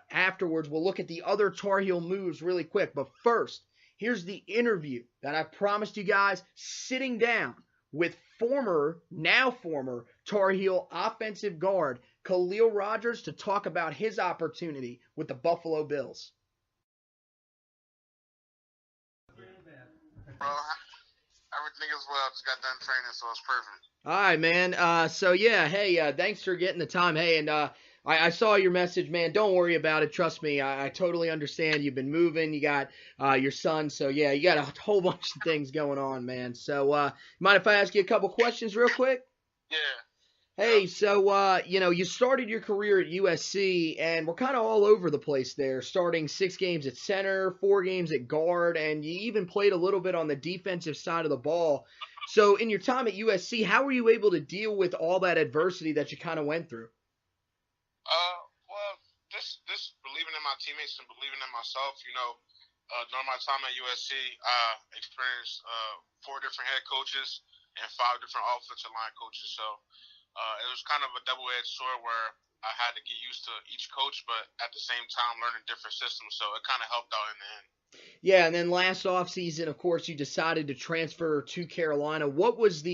afterwards. We'll look at the other Tar Heel moves really quick. But first, here's the interview that I promised you guys, sitting down with now former Tar Heel offensive guard Khaliel Rodgers to talk about his opportunity with the Buffalo Bills. Bro, everything is well. Just got done training, so it's perfect. All right, man. So, yeah, hey, thanks for getting the time. Hey, and I saw your message, man. Don't worry about it. Trust me. I totally understand. You've been moving. You got your son. So, yeah, you got a whole bunch of things going on, man. So, mind if I ask you a couple questions real quick? Yeah. Hey, so, you started your career at USC, and we're kind of all over the place there, starting 6 games at center, 4 games at guard, and you even played a little bit on the defensive side of the ball. So, in your time at USC, how were you able to deal with all that adversity that you kind of went through? Well, just believing in my teammates and believing in myself, during my time at USC, I experienced 4 different head coaches and 5 different offensive line coaches. So it was kind of a double-edged sword where I had to get used to each coach, but at the same time learning different systems. So it kind of helped out in the end. Yeah, and then last offseason, of course, you decided to transfer to Carolina. What was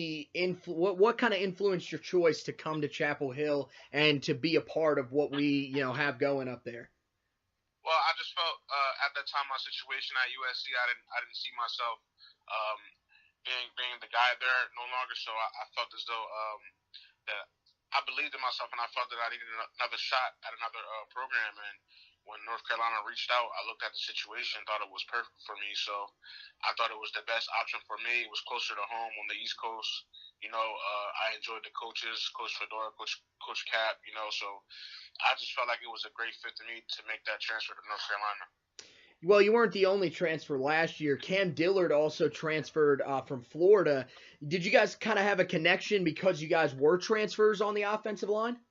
what kind of influenced your choice to come to Chapel Hill and to be a part of what we, have going up there? Well, I just felt at that time my situation at USC, I didn't see myself being the guy there no longer. So I felt as though that I believed in myself, and I felt that I needed another shot at another program. And when North Carolina reached out, I looked at the situation, thought it was perfect for me. So I thought it was the best option for me. It was closer to home on the East Coast. I enjoyed the coaches, Coach Fedora, Coach Cap, so I just felt like it was a great fit to me to make that transfer to North Carolina. Well, you weren't the only transfer last year. Cam Dillard also transferred from Florida. Did you guys kind of have a connection because you guys were transfers on the offensive line?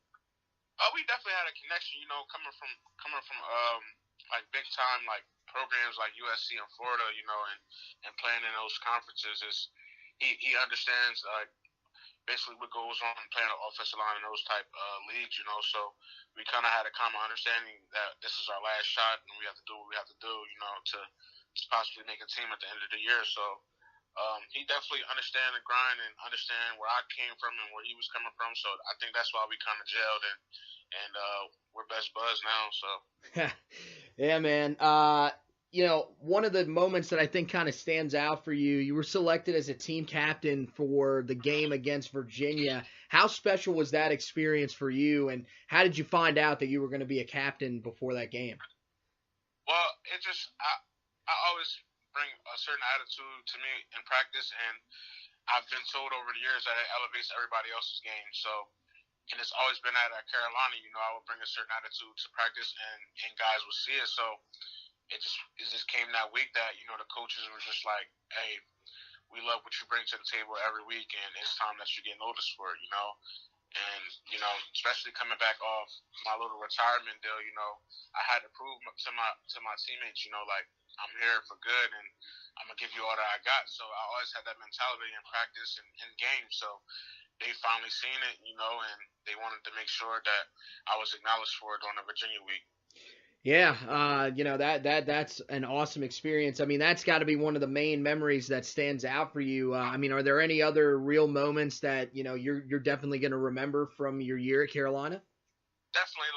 We definitely had a connection, coming from like big time like programs like USC and Florida, and playing in those conferences. He understands basically what goes on playing an offensive line in those type leagues, So we kind of had a common understanding that this is our last shot and we have to do what we have to do, to possibly make a team at the end of the year. So he definitely understand the grind and understand where I came from and where he was coming from. So I think that's why we kind of gelled and we're best buds now. So Yeah, man. One of the moments that I think kind of stands out for you, you were selected as a team captain for the game against Virginia. How special was that experience for you, and how did you find out that you were going to be a captain before that game? Well, I always bring a certain attitude to me in practice, and I've been told over the years that it elevates everybody else's game. So, and it's always been at Carolina. I would bring a certain attitude to practice, and guys would see it. So it just came that week that the coaches were just like, hey, we love what you bring to the table every week, and it's time that you get noticed for it. And especially coming back off my little retirement deal, I had to prove to my teammates, like I'm here for good, and I'm gonna give you all that I got. So I always had that mentality in practice and in games. So they finally seen it, and they wanted to make sure that I was acknowledged for it on the Virginia week. Yeah, that's an awesome experience. I mean, that's got to be one of the main memories that stands out for you. Are there any other real moments that you're definitely going to remember from your year at Carolina? Definitely,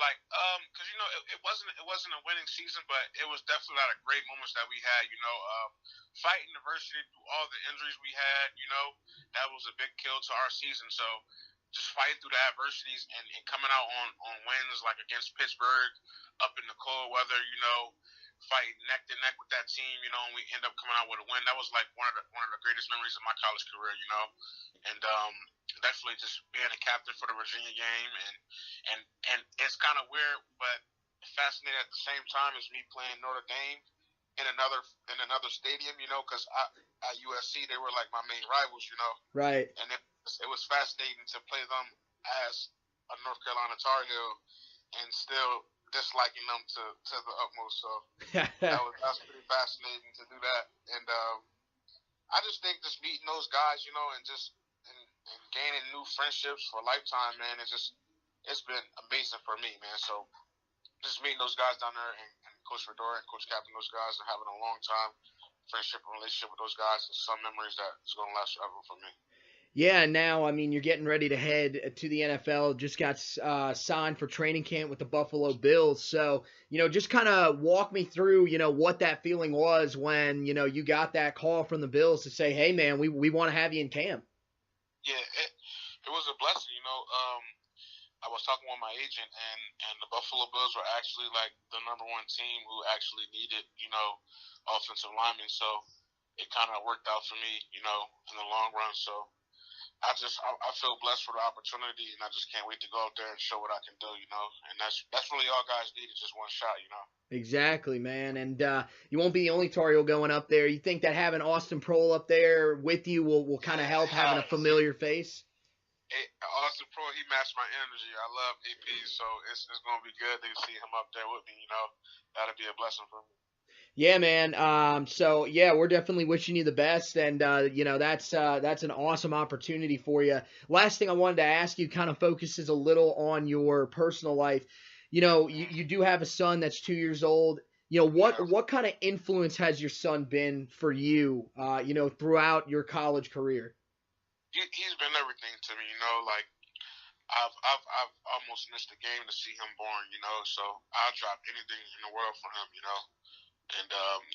because it wasn't a winning season, but it was definitely a lot of great moments that we had. Fighting adversity through all the injuries we had. That was a big kill to our season. So just fighting through the adversities and coming out on wins like against Pittsburgh up in the cold weather, fighting neck to neck with that team, and we end up coming out with a win. That was like one of the greatest memories of my college career, and definitely just being a captain for the Virginia game, and it's kind of weird, but fascinating at the same time as me playing Notre Dame in another stadium, because at USC they were like my main rivals, Right. And it was fascinating to play them as a North Carolina Tar Heel and still disliking them to the utmost. So that was pretty fascinating to do that. And I just think just meeting those guys, and just and gaining new friendships for a lifetime, man, it's been amazing for me, man. So just meeting those guys down there and Coach Fedora and Coach Captain, those guys, and having a long time friendship and relationship with those guys is some memories that is going to last forever for me. Yeah, now, you're getting ready to head to the NFL. Just got signed for training camp with the Buffalo Bills. So, just kind of walk me through, what that feeling was when, you got that call from the Bills to say, hey, man, we want to have you in camp. Yeah, it was a blessing, I was talking with my agent, and the Buffalo Bills were actually like the number one team who actually needed, offensive linemen. So it kind of worked out for me, in the long run. So I feel blessed for the opportunity, and I just can't wait to go out there and show what I can do, And that's really all guys need is just one shot, Exactly, man. And you won't be the only Tar Heel going up there. You think that having Austin Proehl up there with you will kind of help having a familiar face? Austin Proehl, he matched my energy. I love AP, so it's going to be good to see him up there with me, That'll be a blessing for me. Yeah, man. So yeah, we're definitely wishing you the best, and that's an awesome opportunity for you. Last thing I wanted to ask you kind of focuses a little on your personal life. You do have a son that's 2 years old. What kind of influence has your son been for you, throughout your college career? He's been everything to me, like I've almost missed a game to see him born, so I'll drop anything in the world for him, And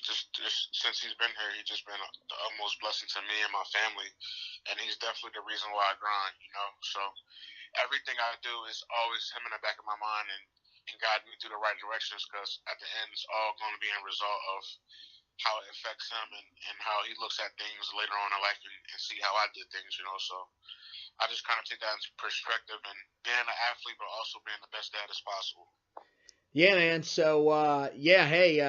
just since he's been here, he's just been the utmost blessing to me and my family, and he's definitely the reason why I grind, So everything I do is always him in the back of my mind and guiding me through the right directions, because at the end, it's all going to be a result of how it affects him and how he looks at things later on in life and see how I did things, So I just kind of take that into perspective and being an athlete, but also being the best dad as possible. Yeah, man. So, hey,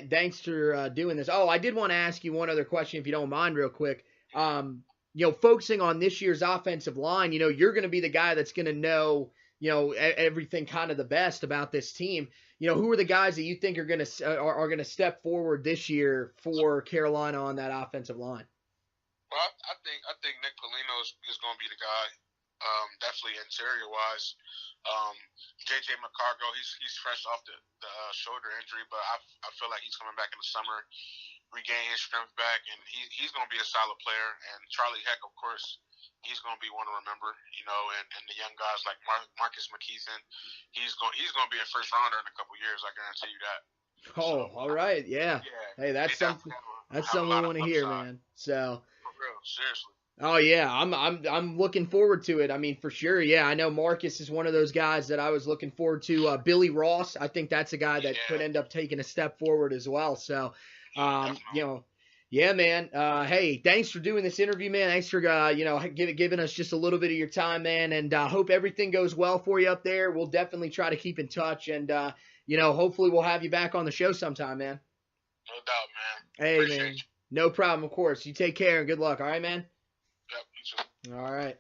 thanks for doing this. Oh, I did want to ask you one other question, if you don't mind, real quick. Focusing on this year's offensive line, you're going to be the guy that's going to know, everything kind of the best about this team. Who are the guys that you think are going to step forward this year for Carolina on that offensive line? Well, I think Nick Polino is going to be the guy. Definitely interior wise. JJ McCargo, he's fresh off the shoulder injury, but I feel like he's coming back in the summer regain his strength back, and he's going to be a solid player. And Charlie Heck, of course, he's going to be one to remember. And the young guys like Marcus McKeithen, he's going to be a first rounder in a couple years. I guarantee you that. Oh, all right, yeah. Hey, that's something we want to hear, man. So. For real, seriously. Oh yeah, I'm looking forward to it. I mean, for sure. Yeah, I know Marcus is one of those guys that I was looking forward to. Billy Ross, I think that's a guy that could end up taking a step forward as well. So, yeah, man. Hey, thanks for doing this interview, man. Thanks for giving us just a little bit of your time, man. And hope everything goes well for you up there. We'll definitely try to keep in touch, and hopefully we'll have you back on the show sometime, man. No doubt, man. Hey, Appreciate man. You. No problem. Of course. You take care and good luck. All right, man. Yep, you too. All right.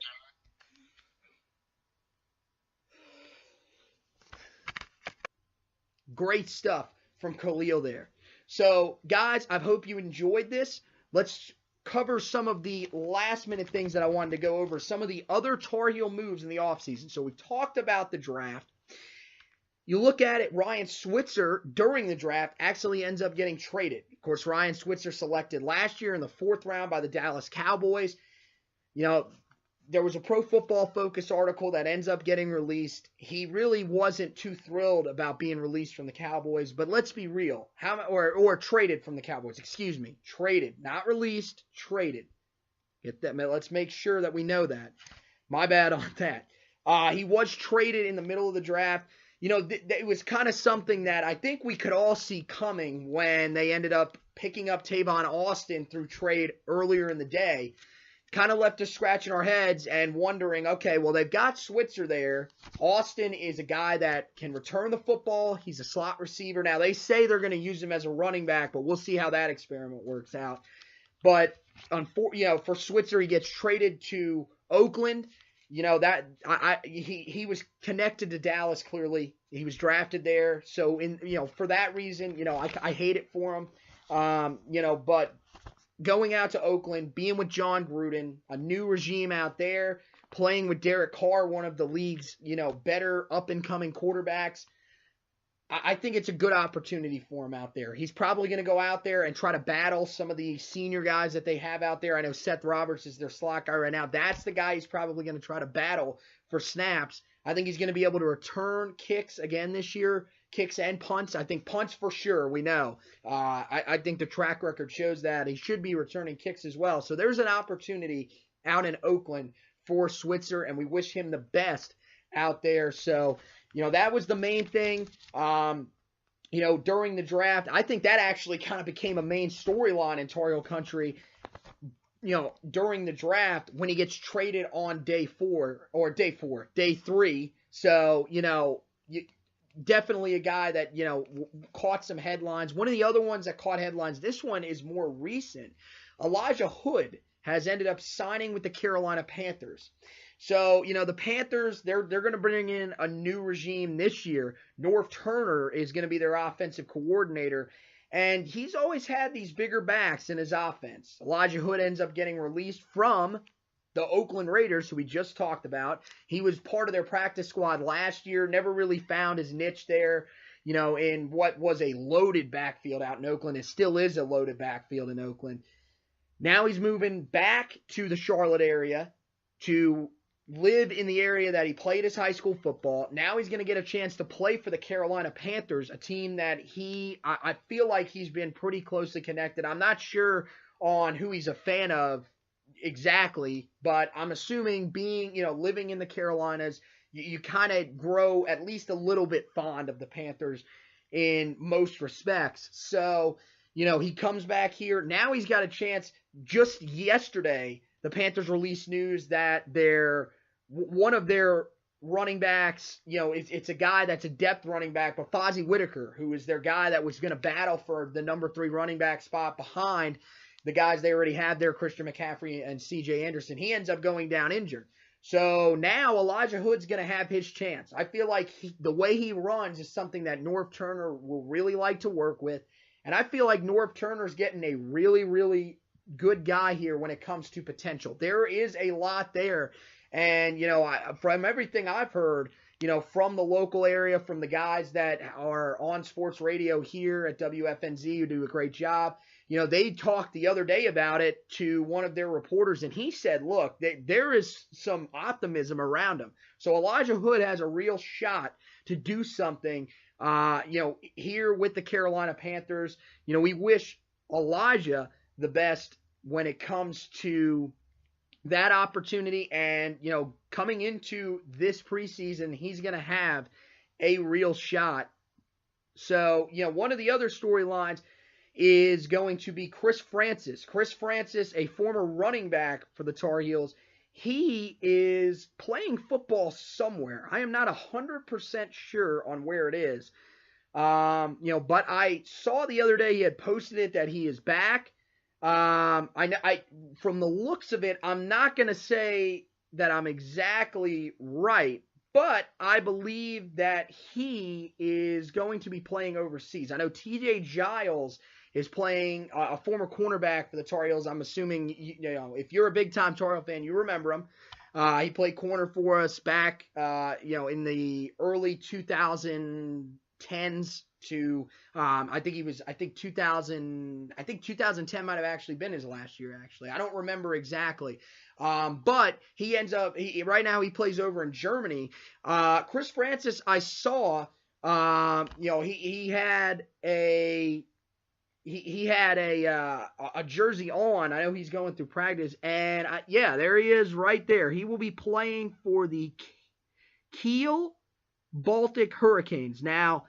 Great stuff from Khaliel there. So, guys, I hope you enjoyed this. Let's cover some of the last-minute things that I wanted to go over, some of the other Tar Heel moves in the offseason. So we talked about the draft. You look at it, Ryan Switzer, during the draft, actually ends up getting traded. Of course, Ryan Switzer selected last year in the 4th round by the Dallas Cowboys. There was a Pro Football Focus article that ends up getting released. He really wasn't too thrilled about being released from the Cowboys, but let's be real. Or traded from the Cowboys. Excuse me. Traded. Not released, traded. Get that? Let's make sure that we know that. My bad on that. He was traded in the middle of the draft. It was kind of something that I think we could all see coming when they ended up picking up Tavon Austin through trade earlier in the day. Kind of left us scratching our heads and wondering, okay, well, they've got Switzer there. Austin is a guy that can return the football. He's a slot receiver. Now, they say they're going to use him as a running back, but we'll see how that experiment works out. But, for Switzer, he gets traded to Oakland. He was connected to Dallas, clearly. He was drafted there. So, for that reason, I hate it for him. But going out to Oakland, being with John Gruden, a new regime out there, playing with Derek Carr, one of the league's, better up-and-coming quarterbacks, I think it's a good opportunity for him out there. He's probably going to go out there and try to battle some of the senior guys that they have out there. I know Seth Roberts is their slot guy right now. That's the guy he's probably going to try to battle for snaps. I think he's going to be able to return kicks again this year, kicks and punts. I think punts for sure, we know. I think the track record shows that. He should be returning kicks as well. So there's an opportunity out in Oakland for Switzer, and we wish him the best out there. So, that was the main thing. During the draft, I think that actually kind of became a main storyline in Tar Heel country. During the draft, when he gets traded on day 3. So, definitely a guy that, caught some headlines. One of the other ones that caught headlines, this one is more recent. Elijah Hood has ended up signing with the Carolina Panthers. So, the Panthers, they're going to bring in a new regime this year. Norv Turner is going to be their offensive coordinator. And he's always had these bigger backs in his offense. Elijah Hood ends up getting released from the Oakland Raiders, who we just talked about. He was part of their practice squad last year, never really found his niche there, in what was a loaded backfield out in Oakland. It still is a loaded backfield in Oakland. Now he's moving back to the Charlotte area to live in the area that he played his high school football. Now he's going to get a chance to play for the Carolina Panthers, a team that I feel like he's been pretty closely connected. I'm not sure on who he's a fan of exactly, but I'm assuming being, living in the Carolinas, you kind of grow at least a little bit fond of the Panthers in most respects. So, he comes back here. Now he's got a chance. Just yesterday, the Panthers released news that one of their running backs, it's a guy that's a depth running back, but Fozzie Whitaker, who is their guy that was going to battle for the number 3 running back spot behind the guys they already had there, Christian McCaffrey and C.J. Anderson. He ends up going down injured. So now Elijah Hood's going to have his chance. I feel like the way he runs is something that Norv Turner will really like to work with. And I feel like Norv Turner's getting a really, really good guy here when it comes to potential. There is a lot there. And, from everything I've heard, from the local area, from the guys that are on sports radio here at WFNZ who do a great job, they talked the other day about it to one of their reporters, and he said, look, there is some optimism around him. So Elijah Hood has a real shot to do something, here with the Carolina Panthers. We wish Elijah the best when it comes to that opportunity, and, coming into this preseason, he's going to have a real shot. So, one of the other storylines is going to be Chris Francis. Chris Francis, a former running back for the Tar Heels, he is playing football somewhere. I am not 100% sure on where it is. But I saw the other day he had posted it that he is back. I from the looks of it, I'm not going to say that I'm exactly right, but I believe that he is going to be playing overseas. I know TJ Giles is playing, a former cornerback for the Tar Heels. I'm assuming, if you're a big-time Tar Heel fan, you remember him. He played corner for us back, in the early 2010s to, I think 2010 might have actually been his last year, actually. I don't remember exactly. But he ends up, right now he plays over in Germany. Chris Francis, I saw, he had a jersey on. I know he's going through practice, and there he is right there. He will be playing for the Kiel Baltic Hurricanes. Now,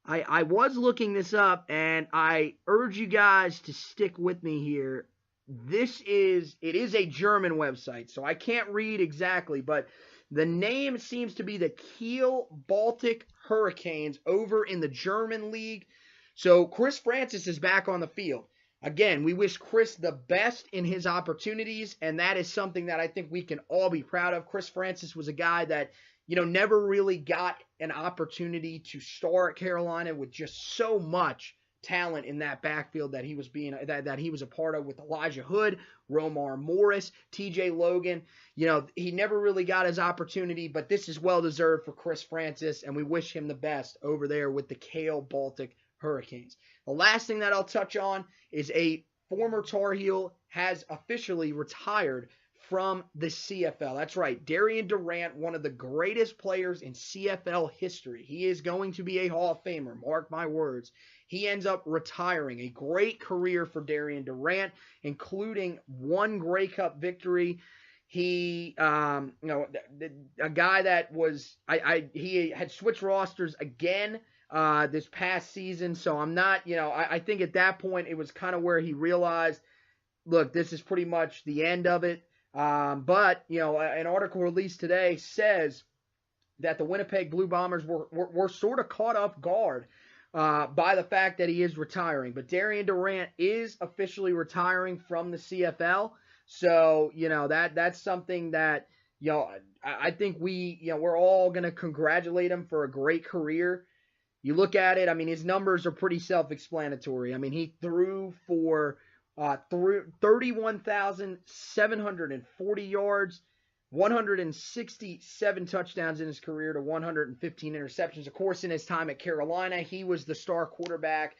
I was looking this up, and I urge you guys to stick with me here. It is a German website, so I can't read exactly, but the name seems to be the Kiel Baltic Hurricanes over in the German league. So Chris Francis is back on the field. Again, we wish Chris the best in his opportunities, and that is something that I think we can all be proud of. Chris Francis was a guy that, never really got an opportunity to star at Carolina with just so much talent in that backfield that he was that he was a part of with Elijah Hood, Romar Morris, TJ Logan. He never really got his opportunity, but this is well deserved for Chris Francis, and we wish him the best over there with the Kiel Baltic Hurricanes. The last thing that I'll touch on is a former Tar Heel has officially retired from the CFL. That's right, Darian Durant, one of the greatest players in CFL history. He is going to be a Hall of Famer, mark my words. He ends up retiring. A great career for Darian Durant, including one Grey Cup victory. He, a guy that was, he had switched rosters again this past season, so I'm not, I think at that point it was kind of where he realized, look, this is pretty much the end of it. But an article released today says that the Winnipeg Blue Bombers were sort of caught off guard by the fact that he is retiring. But Darian Durant is officially retiring from the CFL, so that's something that I think we're all gonna congratulate him for a great career. You look at it, his numbers are pretty self-explanatory. He threw for 31,740 yards, 167 touchdowns in his career to 115 interceptions. Of course, in his time at Carolina, he was the star quarterback,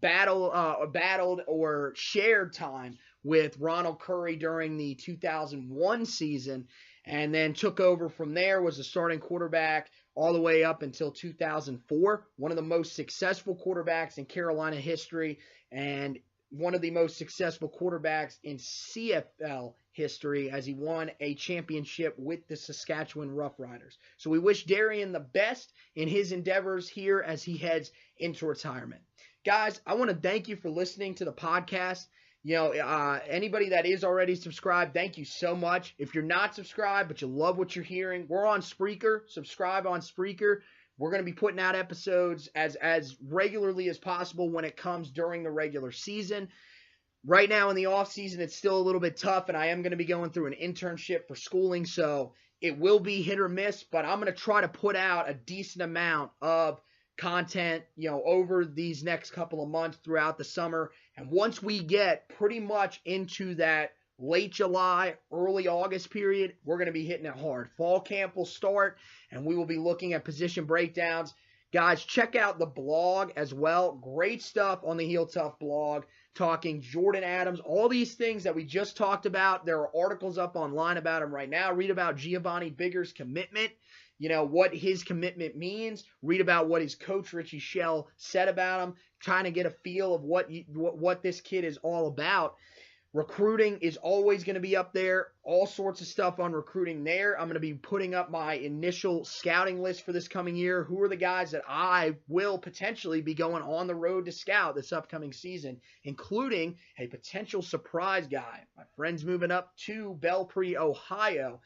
battled or shared time with Ronald Curry during the 2001 season, and then took over from there, was the starting quarterback all the way up until 2004. One of the most successful quarterbacks in Carolina history, and one of the most successful quarterbacks in CFL history, as he won a championship with the Saskatchewan Roughriders. So we wish Darian the best in his endeavors here as he heads into retirement. Guys, I want to thank you for listening to the podcast. Anybody that is already subscribed, thank you so much. If you're not subscribed but you love what you're hearing, we're on Spreaker. Subscribe on Spreaker. We're going to be putting out episodes as regularly as possible when it comes during the regular season. Right now in the off season, it's still a little bit tough, and I am going to be going through an internship for schooling, so it will be hit or miss, but I'm going to try to put out a decent amount of content, over these next couple of months throughout the summer. And once we get pretty much into that late July, early August period, we're going to be hitting it hard. Fall camp will start, and we will be looking at position breakdowns. Guys, check out the blog as well. Great stuff on the Heel Tough blog, talking Jordyn Adams, all these things that we just talked about. There are articles up online about him right now. Read about Giovanni Bigger's commitment, what his commitment means. Read about what his coach, Richie Shell, said about him, trying to get a feel of what this kid is all about. Recruiting is always going to be up there. All sorts of stuff on recruiting there. I'm going to be putting up my initial scouting list for this coming year. Who are the guys that I will potentially be going on the road to scout this upcoming season, including a potential surprise guy. My friend's moving up to Belpre, Ohio,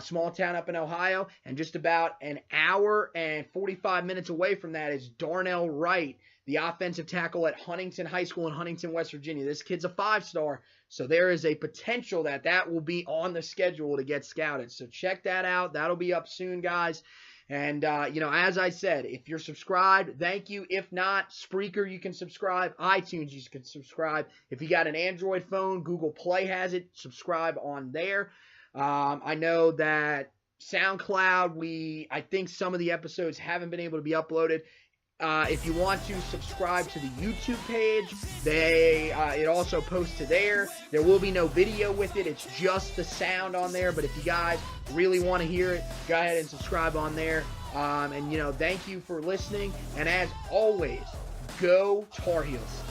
small town up in Ohio, and just about an hour and 45 minutes away from that is Darnell Wright, the offensive tackle at Huntington High School in Huntington, West Virginia. This kid's a 5-star, so there is a potential that will be on the schedule to get scouted. So check that out. That'll be up soon, guys. And, as I said, if you're subscribed, thank you. If not, Spreaker, you can subscribe. iTunes, you can subscribe. If you got an Android phone, Google Play has it. Subscribe on there. I know that SoundCloud, I think some of the episodes haven't been able to be uploaded. If you want to subscribe to the YouTube page, it also posts to there. There will be no video with it. It's just the sound on there. But if you guys really want to hear it, go ahead and subscribe on there. Thank you for listening. And as always, go Tar Heels.